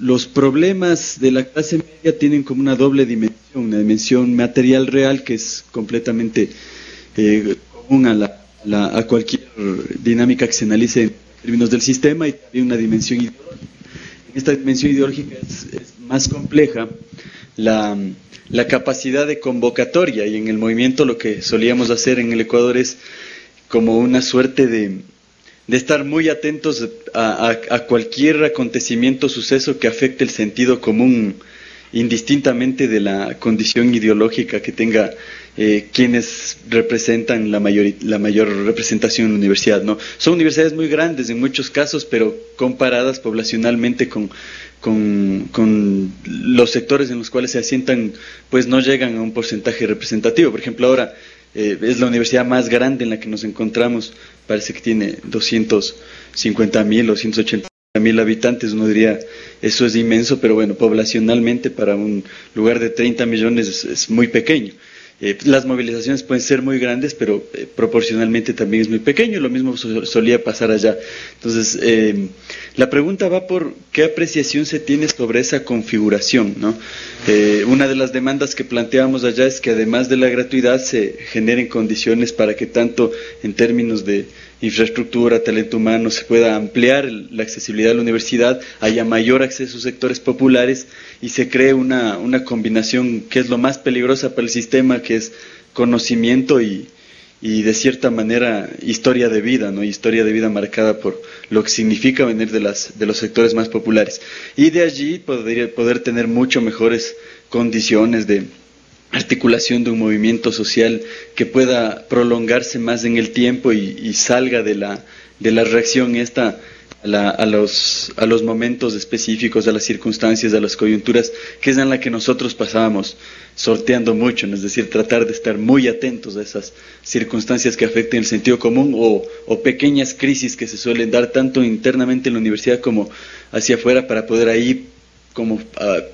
los problemas de la clase media tienen como una doble dimensión, una dimensión material real que es completamente común a cualquier dinámica que se analice en términos del sistema, y también una dimensión ideológica. En esta dimensión ideológica es más compleja la capacidad de convocatoria, y en el movimiento lo que solíamos hacer en el Ecuador es como una suerte de estar muy atentos a cualquier acontecimiento, suceso que afecte el sentido común, indistintamente de la condición ideológica que tenga quienes representan la mayor representación en la universidad, ¿no? Son universidades muy grandes en muchos casos, pero comparadas poblacionalmente con los sectores en los cuales se asientan, pues no llegan a un porcentaje representativo. Por ejemplo, ahora es la universidad más grande en la que nos encontramos, parece que tiene 250.000 o 180.000 habitantes. Uno diría, eso es inmenso, pero bueno, poblacionalmente para un lugar de 30 millones es muy pequeño. Las movilizaciones pueden ser muy grandes, pero proporcionalmente también es muy pequeño. Lo mismo solía pasar allá. Entonces, la pregunta va por qué apreciación se tiene sobre esa configuración, ¿no? Una de las demandas que planteamos allá es que además de la gratuidad se generen condiciones para que tanto en términos de infraestructura, talento humano, se pueda ampliar la accesibilidad a la universidad, haya mayor acceso a sectores populares y se cree una combinación que es lo más peligrosa para el sistema, que es conocimiento y de cierta manera historia de vida, ¿no? Historia de vida marcada por lo que significa venir de los sectores más populares. Y de allí poder tener mucho mejores condiciones de articulación de un movimiento social que pueda prolongarse más en el tiempo y salga de la reacción esta a los momentos específicos, a las circunstancias, a las coyunturas, que es en la que nosotros pasábamos sorteando mucho, ¿no? Es decir, tratar de estar muy atentos a esas circunstancias que afecten el sentido común o pequeñas crisis que se suelen dar tanto internamente en la universidad como hacia afuera, para poder ahí como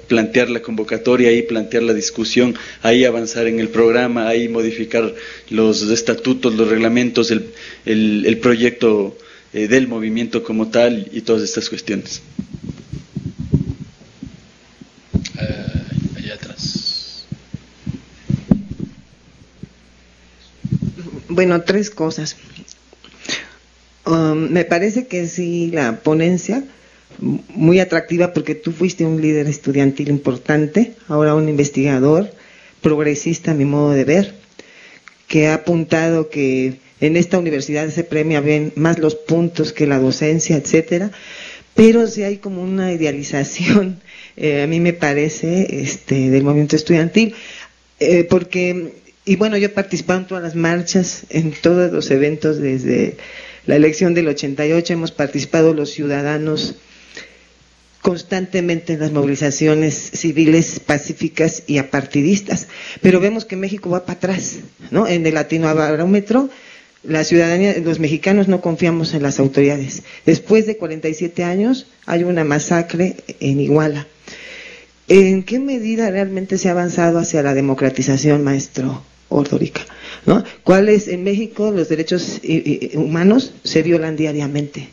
plantear la convocatoria, ahí plantear la discusión, ahí avanzar en el programa, ahí modificar los estatutos, los reglamentos, el proyecto del movimiento como tal y todas estas cuestiones. Allá atrás. Bueno, tres cosas. Me parece que sí, la ponencia muy atractiva, porque tú fuiste un líder estudiantil importante, ahora un investigador progresista a mi modo de ver, que ha apuntado que en esta universidad se premia bien más los puntos que la docencia, etcétera, pero sí hay como una idealización, a mí me parece, del movimiento estudiantil, porque, y bueno, yo he participado en todas las marchas, en todos los eventos desde la elección del 88, hemos participado los ciudadanos constantemente en las movilizaciones civiles pacíficas y apartidistas, pero vemos que México va para atrás, ¿no? En el Latinobarómetro, la ciudadanía, los mexicanos no confiamos en las autoridades. Después de 47 años hay una masacre en Iguala. ¿En qué medida realmente se ha avanzado hacia la democratización, maestro Ordórica, ¿no? ¿Cuáles en México los derechos humanos se violan diariamente?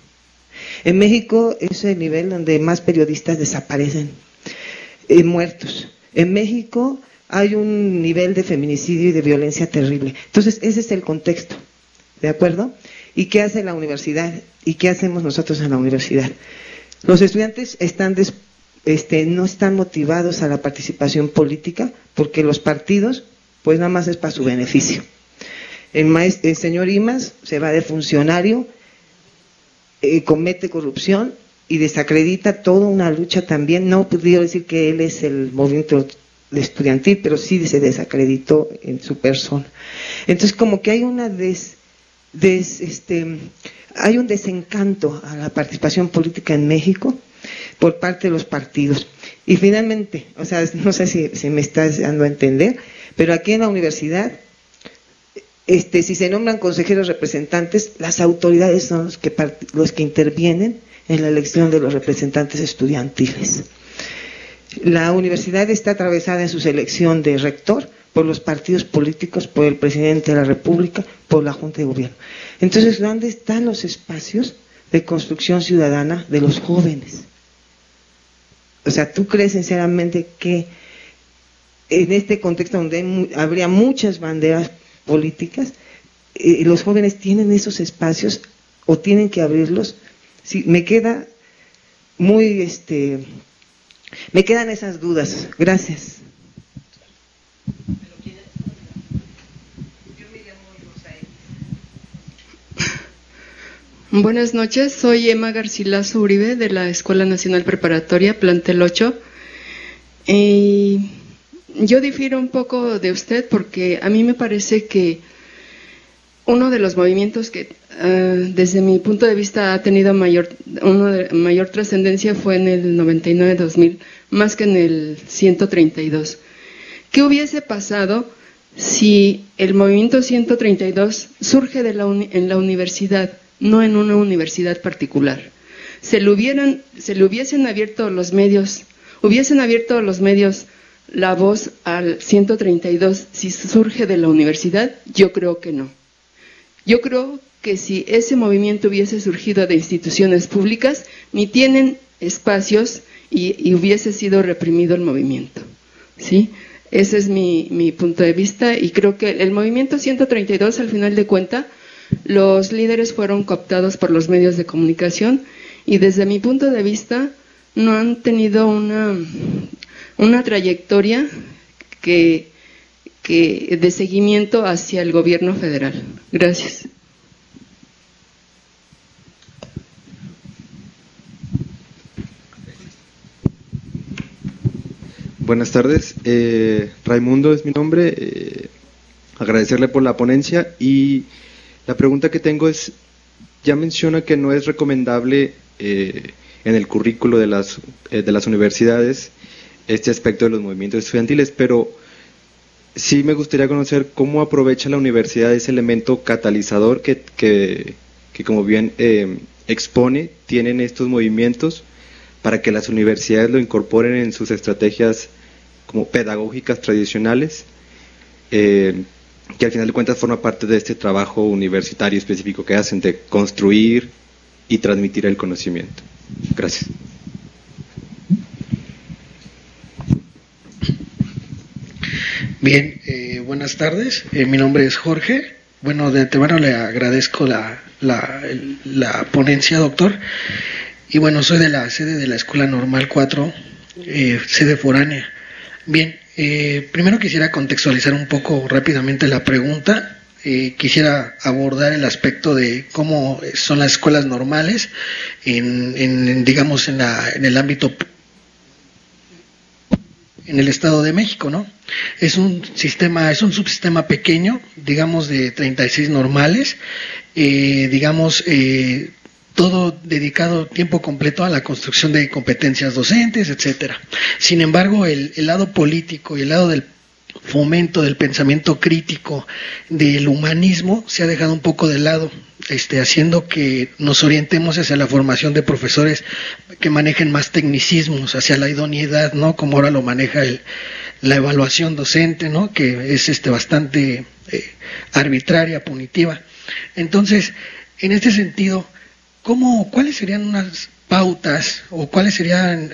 En México es el nivel donde más periodistas desaparecen, muertos. En México hay un nivel de feminicidio y de violencia terrible. Entonces, ese es el contexto, ¿de acuerdo? ¿Y qué hace la universidad? ¿Y qué hacemos nosotros en la universidad? Los estudiantes no están motivados a la participación política porque los partidos, pues nada más es para su beneficio. El señor Imaz se va de funcionario, comete corrupción y desacredita toda una lucha también. No podría decir que él es el movimiento estudiantil, pero sí se desacreditó en su persona. Entonces, como que hay hay un desencanto a la participación política en México por parte de los partidos. Y finalmente, o sea, no sé si me estás dando a entender, pero aquí en la universidad, si se nombran consejeros representantes, las autoridades son los que intervienen en la elección de los representantes estudiantiles. La universidad está atravesada en su selección de rector por los partidos políticos, por el presidente de la República, por la Junta de Gobierno. Entonces, ¿dónde están los espacios de construcción ciudadana de los jóvenes? O sea, ¿tú crees sinceramente que en este contexto donde habría muchas banderas políticas, los jóvenes tienen esos espacios o tienen que abrirlos? Sí, me queda muy, me quedan esas dudas. Gracias. Buenas noches, soy Emma Garcilaso Uribe de la Escuela Nacional Preparatoria, plantel 8. Yo difiero un poco de usted porque a mí me parece que uno de los movimientos que desde mi punto de vista ha tenido mayor trascendencia fue en el 99-2000, más que en el 132. ¿Qué hubiese pasado si el movimiento 132 surge en la universidad, no en una universidad particular? Se le hubiesen abierto los medios la voz al 132 si surge de la universidad. Yo creo que no. Yo creo que si ese movimiento hubiese surgido de instituciones públicas, ni tienen espacios y hubiese sido reprimido el movimiento, ¿sí? Ese es mi punto de vista, y creo que el movimiento 132, al final de cuentas, los líderes fueron cooptados por los medios de comunicación y desde mi punto de vista no han tenido una trayectoria de seguimiento hacia el gobierno federal. Gracias. Buenas tardes, Raimundo es mi nombre, agradecerle por la ponencia, y la pregunta que tengo es, ya menciona que no es recomendable en el currículo de las universidades este aspecto de los movimientos estudiantiles, pero sí me gustaría conocer cómo aprovecha la universidad ese elemento catalizador que como bien expone, tienen estos movimientos para que las universidades lo incorporen en sus estrategias como pedagógicas tradicionales, que al final de cuentas forma parte de este trabajo universitario específico que hacen de construir y transmitir el conocimiento. Gracias. Bien, buenas tardes, mi nombre es Jorge. Bueno, de antemano le agradezco la ponencia, doctor. Y bueno, soy de la sede de la Escuela Normal 4, sede foránea. Bien, primero quisiera contextualizar un poco rápidamente la pregunta. quisiera abordar el aspecto de cómo son las escuelas normales digamos, en el ámbito, en el Estado de México, ¿no? Es un subsistema pequeño, digamos, de 36 normales, digamos, todo dedicado tiempo completo a la construcción de competencias docentes, etcétera. Sin embargo, el lado político y el lado del fomento del pensamiento crítico, del humanismo, se ha dejado un poco de lado, haciendo que nos orientemos hacia la formación de profesores que manejen más tecnicismos, hacia la idoneidad, ¿no? Como ahora lo maneja la evaluación docente, ¿no? Que es bastante arbitraria, punitiva. Entonces, en este sentido, ¿cuáles serían unas pautas o cuáles serían,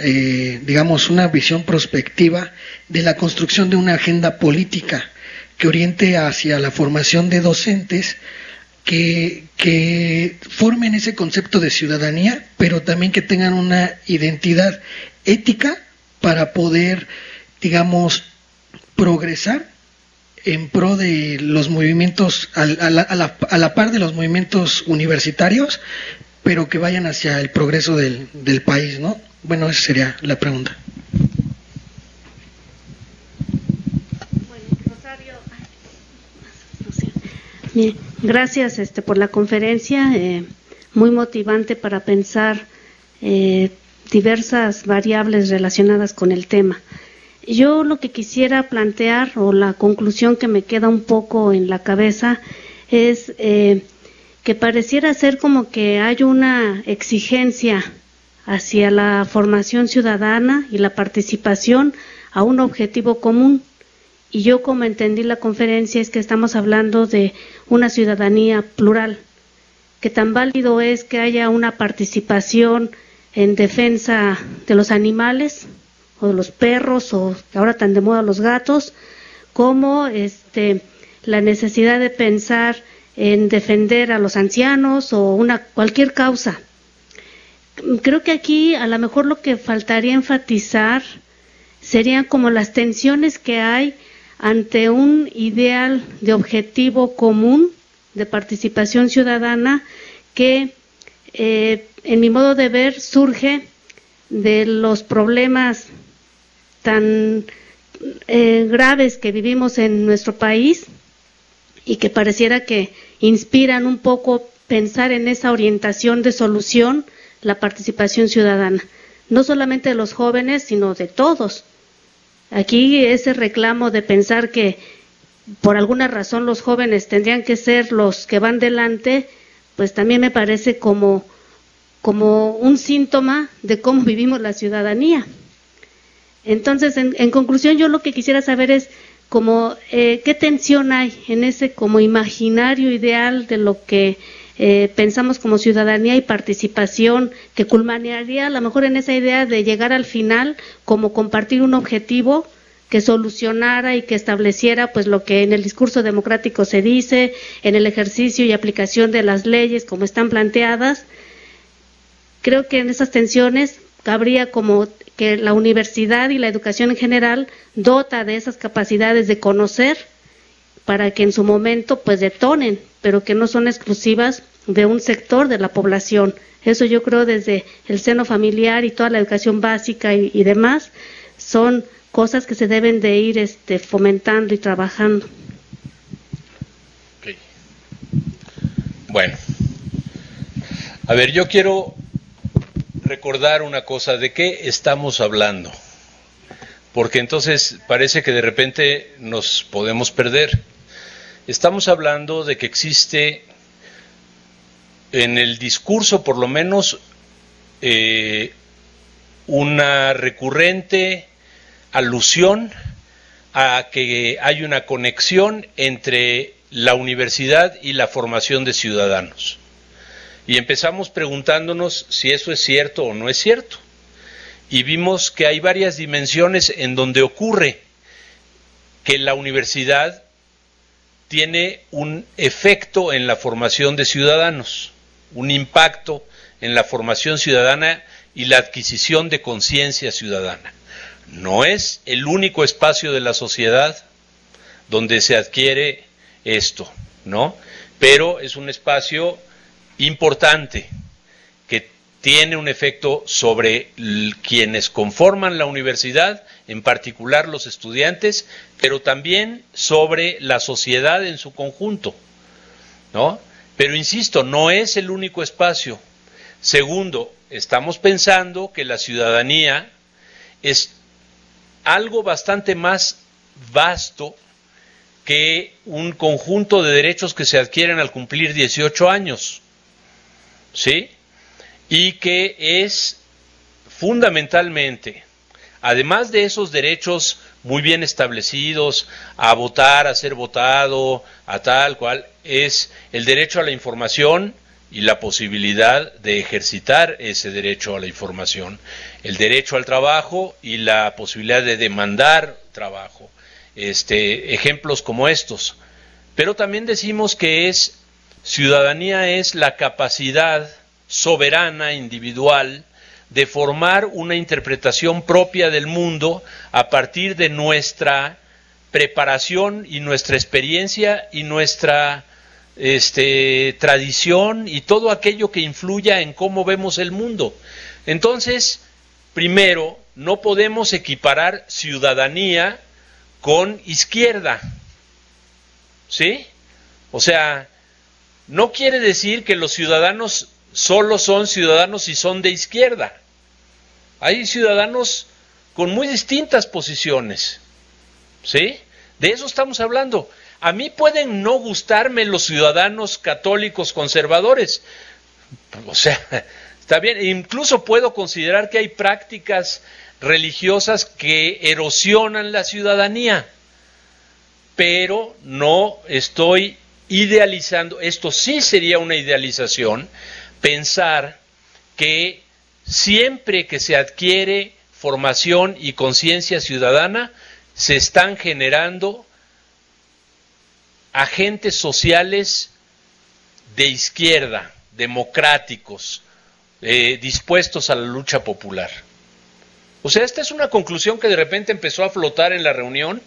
digamos, una visión prospectiva de la construcción de una agenda política que oriente hacia la formación de docentes que formen ese concepto de ciudadanía, pero también que tengan una identidad ética para poder, digamos, progresar en pro de los movimientos, a la par de los movimientos universitarios, pero que vayan hacia el progreso del país, ¿no? Bueno, esa sería la pregunta. Bueno, Rosario, bien, gracias por la conferencia, muy motivante para pensar diversas variables relacionadas con el tema. Yo lo que quisiera plantear, o la conclusión que me queda un poco en la cabeza, es que pareciera ser como que hay una exigencia hacia la formación ciudadana y la participación a un objetivo común. Y yo, como entendí la conferencia, es que estamos hablando de una ciudadanía plural, que tan válido es que haya una participación en defensa de los animales, o de los perros, o ahora tan de moda los gatos, como la necesidad de pensar en defender a los ancianos o cualquier causa. Creo que aquí a lo mejor lo que faltaría enfatizar serían como las tensiones que hay ante un ideal de objetivo común de participación ciudadana que, en mi modo de ver, surge de los problemas tan graves que vivimos en nuestro país, y que pareciera que inspiran un poco pensar en esa orientación de solución, la participación ciudadana, no solamente de los jóvenes, sino de todos. Aquí ese reclamo de pensar que por alguna razón los jóvenes tendrían que ser los que van delante, pues también me parece como un síntoma de cómo vivimos la ciudadanía. Entonces, en conclusión, yo lo que quisiera saber es qué tensión hay en ese como imaginario ideal de lo que pensamos como ciudadanía y participación, que culminaría a lo mejor en esa idea de llegar al final como compartir un objetivo que solucionara y que estableciera pues lo que en el discurso democrático se dice, en el ejercicio y aplicación de las leyes como están planteadas. Creo que en esas tensiones cabría como que la universidad y la educación en general dota de esas capacidades de conocer para que en su momento pues detonen, pero que no son exclusivas de un sector de la población. Eso yo creo desde el seno familiar y toda la educación básica y demás son cosas que se deben de ir fomentando y trabajando. Okay. Bueno, a ver, yo quiero recordar una cosa, ¿de qué estamos hablando? Porque entonces parece que de repente nos podemos perder. Estamos hablando de que existe en el discurso, por lo menos, una recurrente alusión a que hay una conexión entre la universidad y la formación de ciudadanos. Y empezamos preguntándonos si eso es cierto o no es cierto. Y vimos que hay varias dimensiones en donde ocurre que la universidad tiene un efecto en la formación de ciudadanos, un impacto en la formación ciudadana y la adquisición de conciencia ciudadana. No es el único espacio de la sociedad donde se adquiere esto. ¿no? Pero es un espacio importante que tiene un efecto sobre quienes conforman la universidad, en particular los estudiantes, pero también sobre la sociedad en su conjunto, ¿no? Pero insisto, no es el único espacio. Segundo, estamos pensando que la ciudadanía es algo bastante más vasto que un conjunto de derechos que se adquieren al cumplir 18 años, ¿sí? Y que es fundamentalmente, además de esos derechos muy bien establecidos, a votar, a ser votado, a tal cual, es el derecho a la información y la posibilidad de ejercitar ese derecho a la información, el derecho al trabajo y la posibilidad de demandar trabajo, ejemplos como estos. Pero también decimos que ciudadanía es la capacidad soberana, individual, de formar una interpretación propia del mundo a partir de nuestra preparación y nuestra experiencia y nuestra tradición y todo aquello que influya en cómo vemos el mundo. Entonces, primero, no podemos equiparar ciudadanía con izquierda, ¿sí? O sea, no quiere decir que los ciudadanos solo son ciudadanos si son de izquierda. Hay ciudadanos con muy distintas posiciones, ¿sí? De eso estamos hablando. A mí pueden no gustarme los ciudadanos católicos conservadores, o sea, está bien, incluso puedo considerar que hay prácticas religiosas que erosionan la ciudadanía, pero no estoy idealizando, esto sí sería una idealización, pensar que siempre que se adquiere formación y conciencia ciudadana, se están generando agentes sociales de izquierda, democráticos, dispuestos a la lucha popular. O sea, esta es una conclusión que de repente empezó a flotar en la reunión,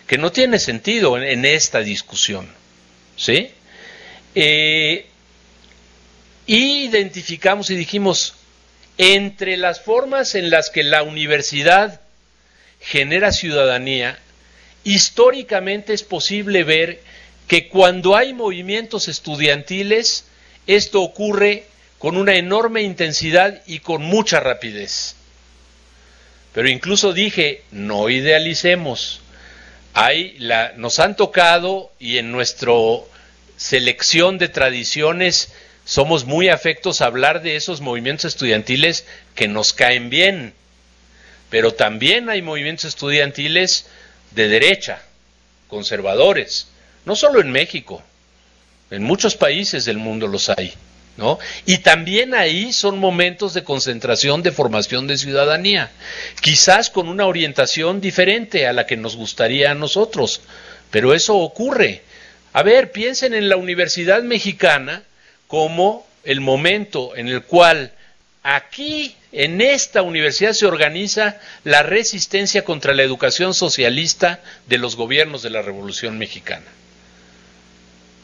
que no tiene sentido en esta discusión, ¿sí? Identificamos y dijimos, entre las formas en las que la universidad genera ciudadanía, históricamente es posible ver que cuando hay movimientos estudiantiles, esto ocurre con una enorme intensidad y con mucha rapidez. Pero incluso dije, no idealicemos. Nos han tocado, y en nuestra selección de tradiciones somos muy afectos a hablar de esos movimientos estudiantiles que nos caen bien. Pero también hay movimientos estudiantiles de derecha, conservadores, no solo en México, en muchos países del mundo los hay, ¿no? Y también ahí son momentos de concentración, de formación de ciudadanía, quizás con una orientación diferente a la que nos gustaría a nosotros, pero eso ocurre. A ver, piensen en la Universidad Mexicana como el momento en el cual aquí, en esta universidad, se organiza la resistencia contra la educación socialista de los gobiernos de la Revolución Mexicana,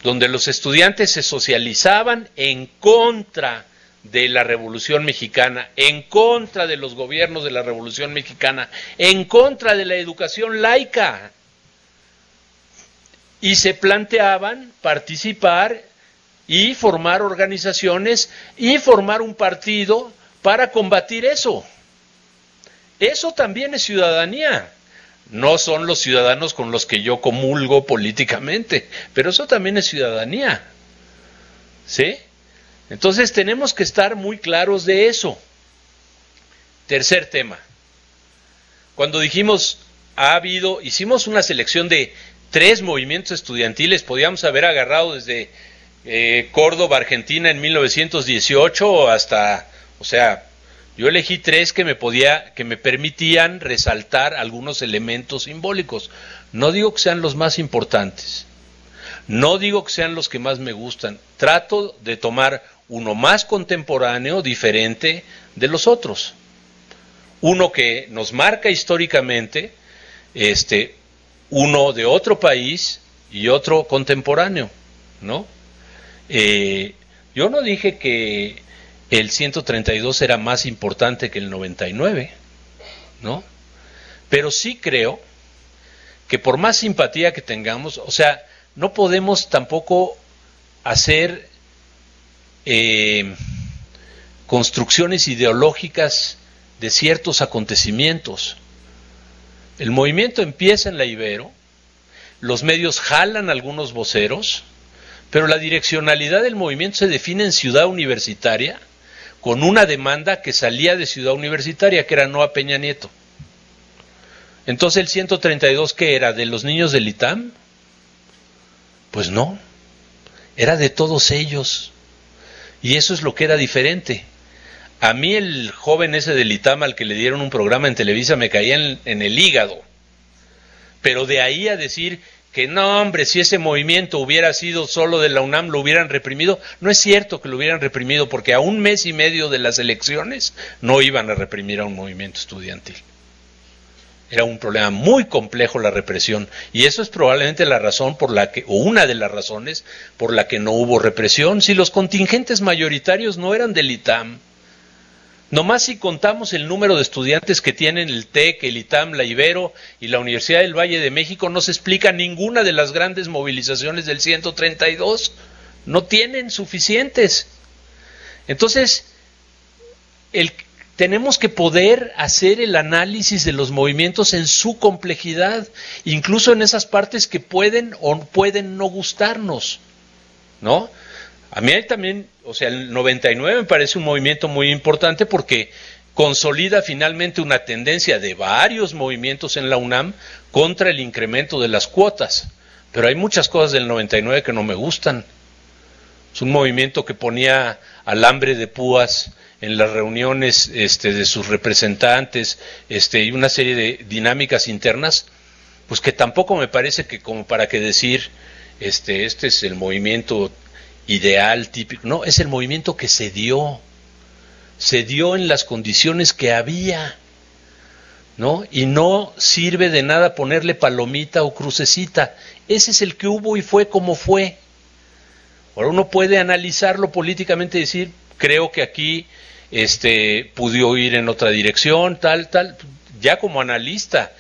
donde los estudiantes se socializaban en contra de la Revolución Mexicana, en contra de los gobiernos de la Revolución Mexicana, en contra de la educación laica, y se planteaban participar y formar organizaciones y formar un partido para combatir eso. Eso también es ciudadanía. No son los ciudadanos con los que yo comulgo políticamente, pero eso también es ciudadanía, ¿sí? Entonces tenemos que estar muy claros de eso. Tercer tema. Cuando dijimos, hicimos una selección de 3 movimientos estudiantiles, podíamos haber agarrado desde Córdoba, Argentina, en 1918 hasta, o sea, yo elegí 3 que me permitían resaltar algunos elementos simbólicos. No digo que sean los más importantes, no digo que sean los que más me gustan, trato de tomar uno más contemporáneo, diferente de los otros. Uno que nos marca históricamente, uno de otro país y otro contemporáneo, ¿no? Yo no dije que el 132 era más importante que el 99, ¿no? Pero sí creo que por más simpatía que tengamos, o sea, no podemos tampoco hacer construcciones ideológicas de ciertos acontecimientos. El movimiento empieza en la Ibero, los medios jalan algunos voceros, pero la direccionalidad del movimiento se define en Ciudad Universitaria, con una demanda que salía de Ciudad Universitaria, que era no a Peña Nieto. Entonces el 132, ¿qué era? ¿De los niños del ITAM? Pues no, era de todos ellos. Y eso es lo que era diferente. A mí el joven ese del ITAM al que le dieron un programa en Televisa me caía en el hígado. Pero de ahí a decir que no, hombre, si ese movimiento hubiera sido solo de la UNAM, lo hubieran reprimido. No es cierto que lo hubieran reprimido, porque a un mes y medio de las elecciones no iban a reprimir a un movimiento estudiantil. Era un problema muy complejo la represión, y eso es probablemente la razón por la que, o una de las razones por la que no hubo represión. Si los contingentes mayoritarios no eran del ITAM, nomás si contamos el número de estudiantes que tienen el TEC, el ITAM, la Ibero y la Universidad del Valle de México, no se explica ninguna de las grandes movilizaciones del 132. No tienen suficientes. Entonces, tenemos que poder hacer el análisis de los movimientos en su complejidad, incluso en esas partes que pueden o pueden no gustarnos, ¿no? A mí también, o sea, el 99 me parece un movimiento muy importante porque consolida finalmente una tendencia de varios movimientos en la UNAM contra el incremento de las cuotas. Pero hay muchas cosas del 99 que no me gustan. Es un movimiento que ponía alambre de púas en las reuniones de sus representantes, y una serie de dinámicas internas, pues que tampoco me parece que como para que decir, este es el movimiento ideal, típico. No, es el movimiento que se dio en las condiciones que había, ¿no? Y no sirve de nada ponerle palomita o crucecita. Ese es el que hubo y fue como fue. Ahora uno puede analizarlo políticamente y decir, creo que aquí pudo ir en otra dirección, tal, ya como analista.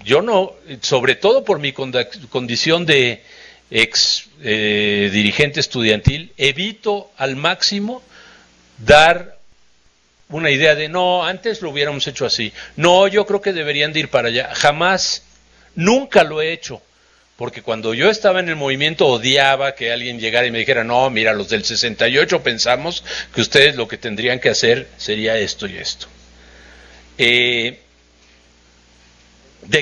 Yo no, sobre todo por mi condición de ex dirigente estudiantil, evito al máximo dar una idea de no, antes lo hubiéramos hecho así, no, yo creo que deberían de ir para allá. Jamás, nunca lo he hecho, porque cuando yo estaba en el movimiento odiaba que alguien llegara y me dijera, no, mira, los del 68 pensamos que ustedes lo que tendrían que hacer sería esto y esto. De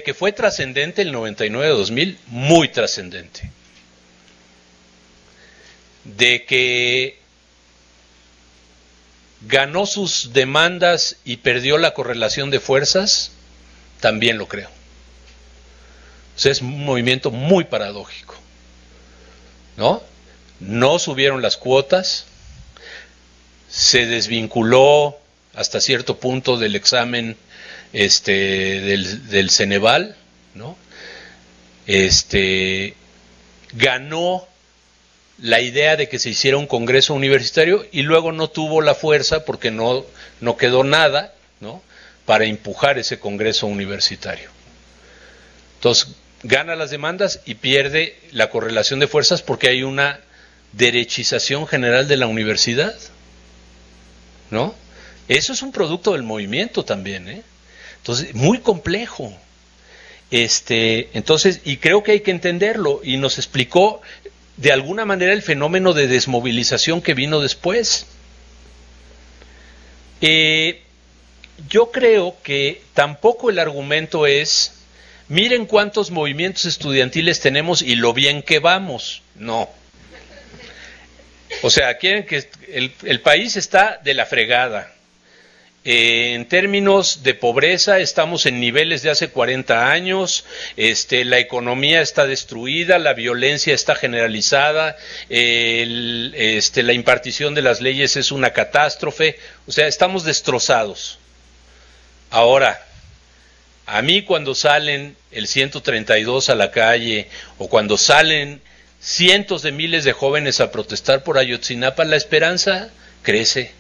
que fue trascendente el 99-2000, muy trascendente. De que ganó sus demandas y perdió la correlación de fuerzas, también lo creo. O sea, es un movimiento muy paradójico, ¿no? No subieron las cuotas, se desvinculó hasta cierto punto del examen del Ceneval, ¿no? Ganó la idea de que se hiciera un congreso universitario y luego no tuvo la fuerza porque no quedó nada, ¿no?, para empujar ese congreso universitario. Entonces, gana las demandas y pierde la correlación de fuerzas porque hay una derechización general de la universidad, ¿no? Eso es un producto del movimiento también, ¿eh? Entonces, muy complejo. Entonces, y creo que hay que entenderlo, y nos explicó de alguna manera el fenómeno de desmovilización que vino después. Yo creo que tampoco el argumento es, miren cuántos movimientos estudiantiles tenemos y lo bien que vamos. No. O sea, quieren que el país está de la fregada. En términos de pobreza estamos en niveles de hace 40 años, la economía está destruida, la violencia está generalizada, la impartición de las leyes es una catástrofe, o sea, estamos destrozados. Ahora, a mí cuando salen el 132 a la calle o cuando salen cientos de miles de jóvenes a protestar por Ayotzinapa, la esperanza crece,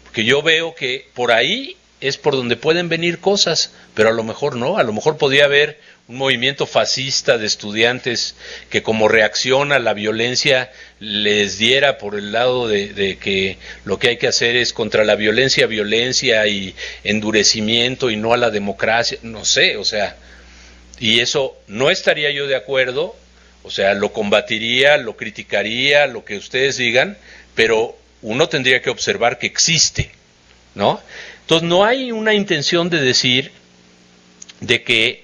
porque yo veo que por ahí es por donde pueden venir cosas, pero a lo mejor no, a lo mejor podría haber un movimiento fascista de estudiantes que como reacción a la violencia les diera por el lado de que lo que hay que hacer es contra la violencia, violencia y endurecimiento y no a la democracia, no sé, o sea, y eso no estaría yo de acuerdo, o sea, lo combatiría, lo criticaría, lo que ustedes digan, pero uno tendría que observar que existe, ¿no? Entonces no hay una intención de decir de que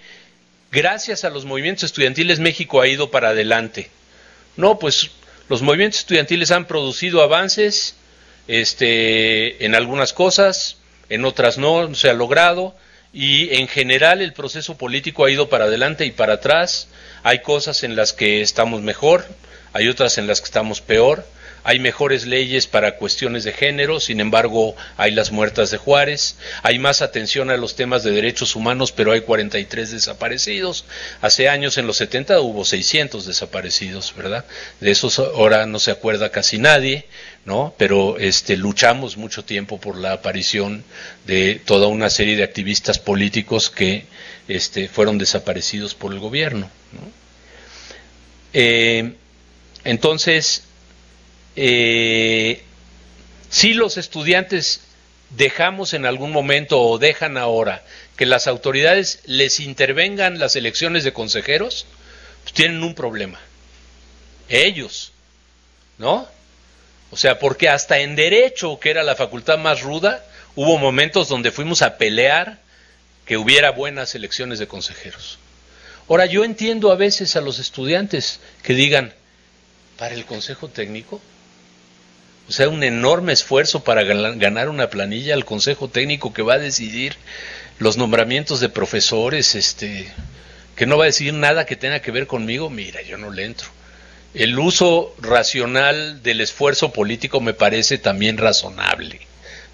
gracias a los movimientos estudiantiles México ha ido para adelante. No, pues los movimientos estudiantiles han producido avances en algunas cosas, en otras no se ha logrado, y en general el proceso político ha ido para adelante y para atrás. Hay cosas en las que estamos mejor, hay otras en las que estamos peor. Hay mejores leyes para cuestiones de género, sin embargo, hay las muertas de Juárez, hay más atención a los temas de derechos humanos, pero hay 43 desaparecidos. Hace años, en los 70, hubo 600 desaparecidos, ¿verdad? De esos ahora no se acuerda casi nadie, ¿no? Pero luchamos mucho tiempo por la aparición de toda una serie de activistas políticos que fueron desaparecidos por el gobierno, ¿no? Entonces, si los estudiantes dejamos en algún momento o dejan ahora que las autoridades les intervengan las elecciones de consejeros, pues tienen un problema. Ellos, ¿no? O sea, porque hasta en Derecho, que era la facultad más ruda, hubo momentos donde fuimos a pelear que hubiera buenas elecciones de consejeros. Ahora, yo entiendo a veces a los estudiantes que digan, ¿para el consejo técnico? O sea, un enorme esfuerzo para ganar una planilla al consejo técnico que va a decidir los nombramientos de profesores, que no va a decidir nada que tenga que ver conmigo. Mira, yo no le entro. El uso racional del esfuerzo político me parece también razonable,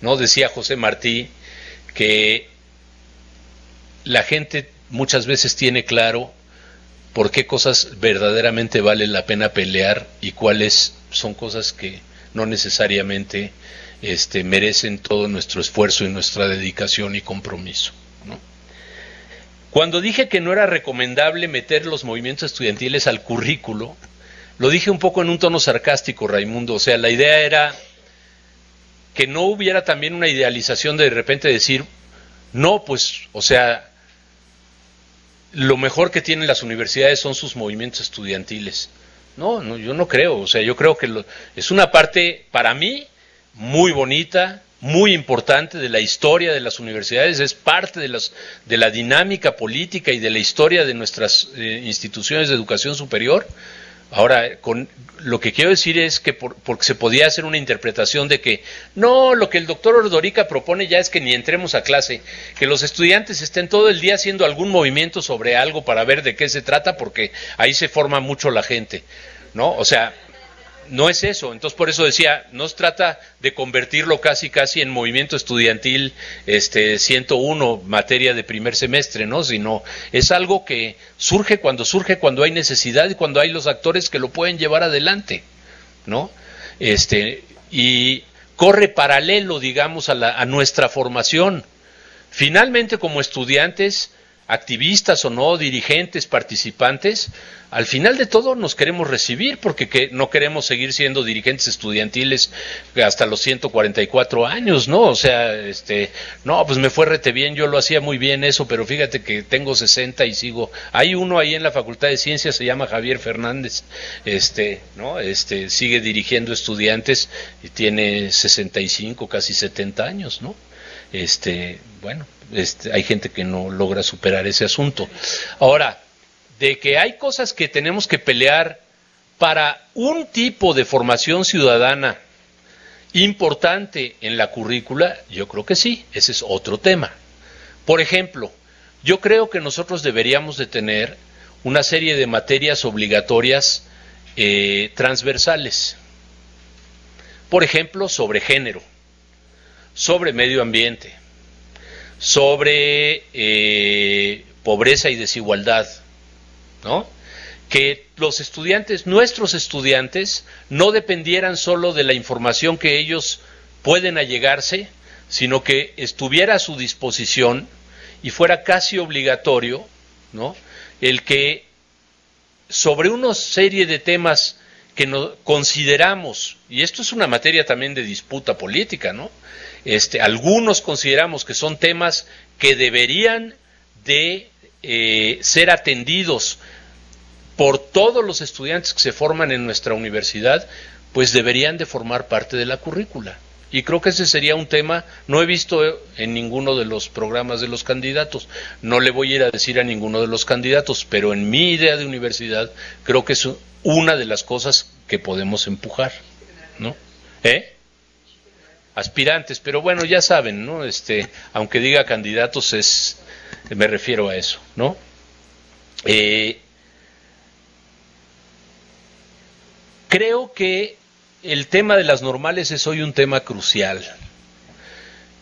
¿no? Decía José Martí que la gente muchas veces tiene claro por qué cosas verdaderamente vale la pena pelear y cuáles son cosas que no necesariamente merecen todo nuestro esfuerzo y nuestra dedicación y compromiso, ¿no? Cuando dije que no era recomendable meter los movimientos estudiantiles al currículo, lo dije un poco en un tono sarcástico, Raimundo. O sea, la idea era que no hubiera también una idealización de repente decir, no, pues, o sea, lo mejor que tienen las universidades son sus movimientos estudiantiles. No, yo no creo. O sea, yo creo que es una parte, para mí, muy bonita, muy importante de la historia de las universidades, es parte de la dinámica política y de la historia de nuestras instituciones de educación superior. Ahora, lo que quiero decir es que porque se podía hacer una interpretación de que no, lo que el doctor Ordorica propone ya es que ni entremos a clase, que los estudiantes estén todo el día haciendo algún movimiento sobre algo para ver de qué se trata, porque ahí se forma mucho la gente, ¿no? O sea, no es eso. Entonces, por eso decía, no se trata de convertirlo casi en movimiento estudiantil 101, materia de primer semestre, ¿no? Sino es algo que surge cuando hay necesidad y cuando hay los actores que lo pueden llevar adelante, ¿no? Y corre paralelo, digamos, a nuestra formación. Finalmente, como estudiantes, activistas o no, dirigentes, participantes, al final de todo nos queremos recibir, porque no queremos seguir siendo dirigentes estudiantiles hasta los 144 años, ¿no? O sea, no, pues me fue rete bien, yo lo hacía muy bien eso, pero fíjate que tengo 60 y sigo. Hay uno ahí en la Facultad de Ciencias, se llama Javier Fernández, ¿no? Sigue dirigiendo estudiantes y tiene 65, casi 70 años, ¿no? Bueno, hay gente que no logra superar ese asunto. Ahora, de que hay cosas que tenemos que pelear para un tipo de formación ciudadana importante en la currícula, yo creo que sí, ese es otro tema. Por ejemplo, yo creo que nosotros deberíamos de tener una serie de materias obligatorias transversales. Por ejemplo, sobre género, sobre medio ambiente, sobre pobreza y desigualdad, ¿no? que los estudiantes, nuestros estudiantes, no dependieran solo de la información que ellos pueden allegarse, sino que estuviera a su disposición y fuera casi obligatorio, ¿no?, el que sobre una serie de temas que no consideramos, y esto es una materia también de disputa política, ¿no?, algunos consideramos que son temas que deberían de ser atendidos por todos los estudiantes que se forman en nuestra universidad, pues deberían de formar parte de la currícula. Y creo que ese sería un tema, no he visto en ninguno de los programas de los candidatos, no le voy a ir a decir a ninguno de los candidatos, pero en mi idea de universidad creo que es una de las cosas que podemos empujar, ¿no? Aspirantes, pero bueno, ya saben, ¿no? Aunque diga candidatos, me refiero a eso, ¿no? Creo que el tema de las normales es hoy un tema crucial.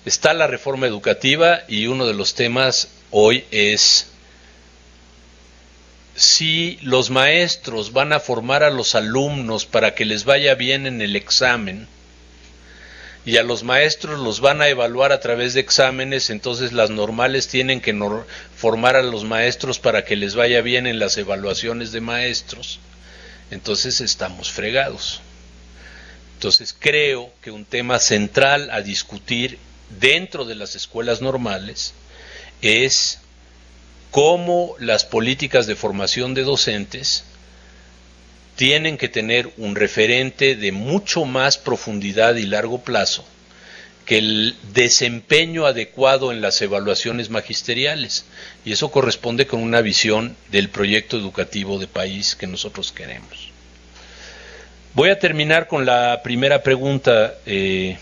Está la reforma educativa y uno de los temas hoy es si los maestros van a formar a los alumnos para que les vaya bien en el examen y a los maestros los van a evaluar a través de exámenes, entonces las normales tienen que formar a los maestros para que les vaya bien en las evaluaciones de maestros. Entonces estamos fregados. Entonces creo que un tema central a discutir dentro de las escuelas normales es cómo las políticas de formación de docentes tienen que tener un referente de mucho más profundidad y largo plazo que el desempeño adecuado en las evaluaciones magisteriales. Y eso corresponde con una visión del proyecto educativo de país que nosotros queremos. Voy a terminar con la primera pregunta de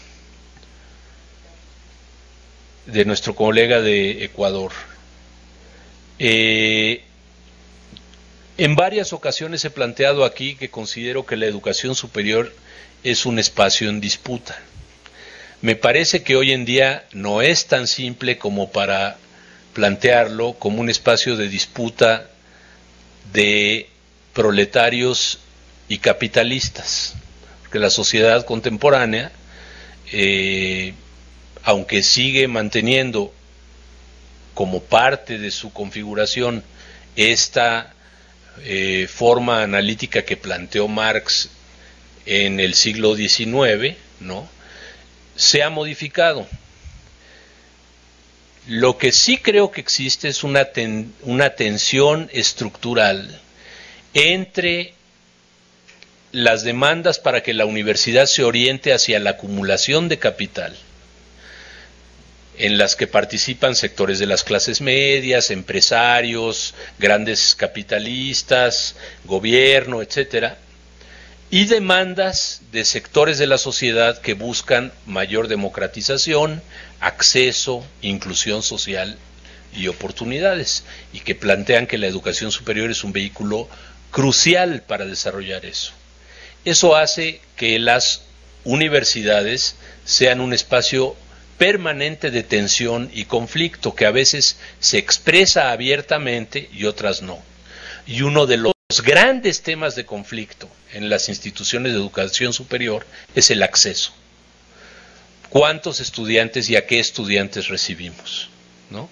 nuestro colega de Ecuador. En varias ocasiones he planteado aquí que considero que la educación superior es un espacio en disputa. Me parece que hoy en día no es tan simple como para plantearlo como un espacio de disputa de proletarios y capitalistas, porque la sociedad contemporánea, aunque sigue manteniendo como parte de su configuración esta forma analítica que planteó Marx en el siglo XIX, ¿no?, se ha modificado. Lo que sí creo que existe es una tensión estructural entre las demandas para que la universidad se oriente hacia la acumulación de capital, en las que participan sectores de las clases medias, empresarios, grandes capitalistas, gobierno, etcétera, y demandas de sectores de la sociedad que buscan mayor democratización, acceso, inclusión social y oportunidades, y que plantean que la educación superior es un vehículo crucial para desarrollar eso. Eso hace que las universidades sean un espacio permanente de tensión y conflicto, que a veces se expresa abiertamente y otras no. Y uno de los grandes temas de conflicto en las instituciones de educación superior es el acceso. ¿Cuántos estudiantes y a qué estudiantes recibimos?, ¿no?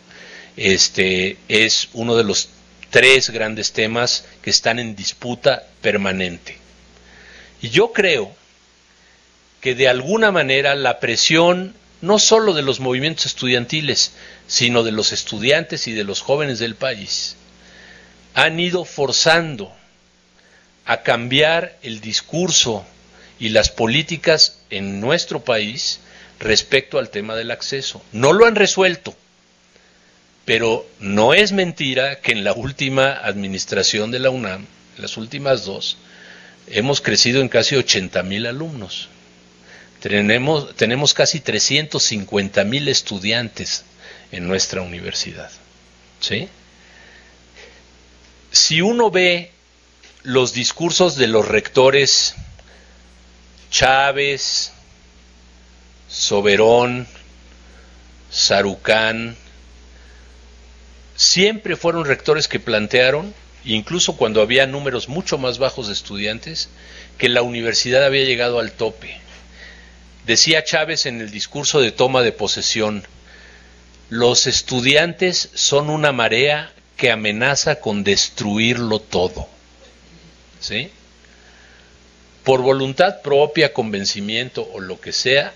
Es uno de los 3 grandes temas que están en disputa permanente. Y yo creo que de alguna manera la presión, no solo de los movimientos estudiantiles, sino de los estudiantes y de los jóvenes del país, han ido forzando a cambiar el discurso y las políticas en nuestro país respecto al tema del acceso. No lo han resuelto, pero no es mentira que en la última administración de la UNAM, las últimas 2, hemos crecido en casi 80,000 alumnos. Tenemos casi 350,000 estudiantes en nuestra universidad, ¿sí? Si uno ve los discursos de los rectores Chávez, Soberón, Sarucán, siempre fueron rectores que plantearon incluso cuando había números mucho más bajos de estudiantes, que la universidad había llegado al tope. Decía Chávez en el discurso de toma de posesión: los estudiantes son una marea que amenaza con destruirlo todo. ¿Sí? Por voluntad propia, convencimiento o lo que sea,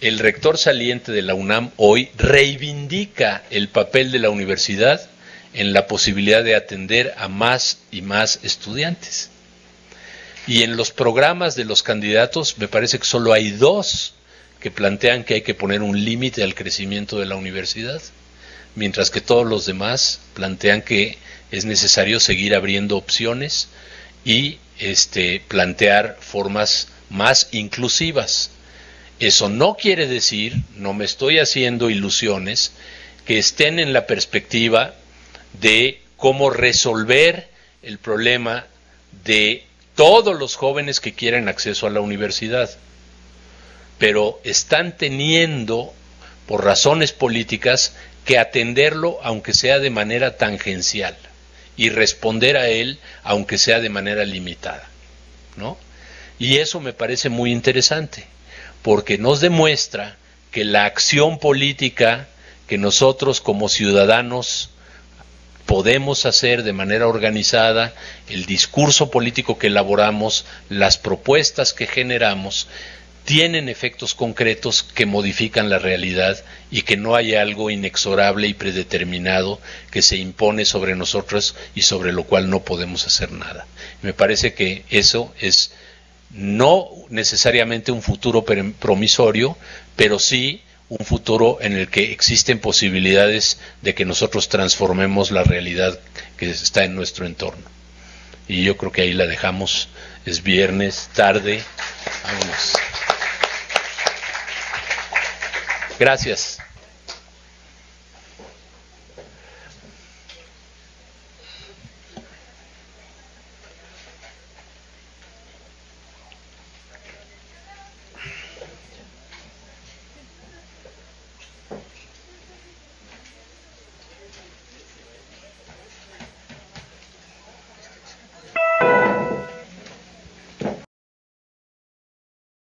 el rector saliente de la UNAM hoy reivindica el papel de la universidad en la posibilidad de atender a más y más estudiantes. Y en los programas de los candidatos me parece que solo hay 2 que plantean que hay que poner un límite al crecimiento de la universidad, mientras que todos los demás plantean que es necesario seguir abriendo opciones y plantear formas más inclusivas. Eso no quiere decir, no me estoy haciendo ilusiones, que estén en la perspectiva de cómo resolver el problema de todos los jóvenes que quieren acceso a la universidad, pero están teniendo, por razones políticas, que atenderlo aunque sea de manera tangencial y responder a él aunque sea de manera limitada, ¿no? Y eso me parece muy interesante, porque nos demuestra que la acción política que nosotros como ciudadanos podemos hacer de manera organizada, el discurso político que elaboramos, las propuestas que generamos, tienen efectos concretos que modifican la realidad y que no hay algo inexorable y predeterminado que se impone sobre nosotros y sobre lo cual no podemos hacer nada. Me parece que eso es no necesariamente un futuro promisorio, pero sí un futuro en el que existen posibilidades de que nosotros transformemos la realidad que está en nuestro entorno. Y yo creo que ahí la dejamos. Es viernes, tarde. Vámonos. Gracias.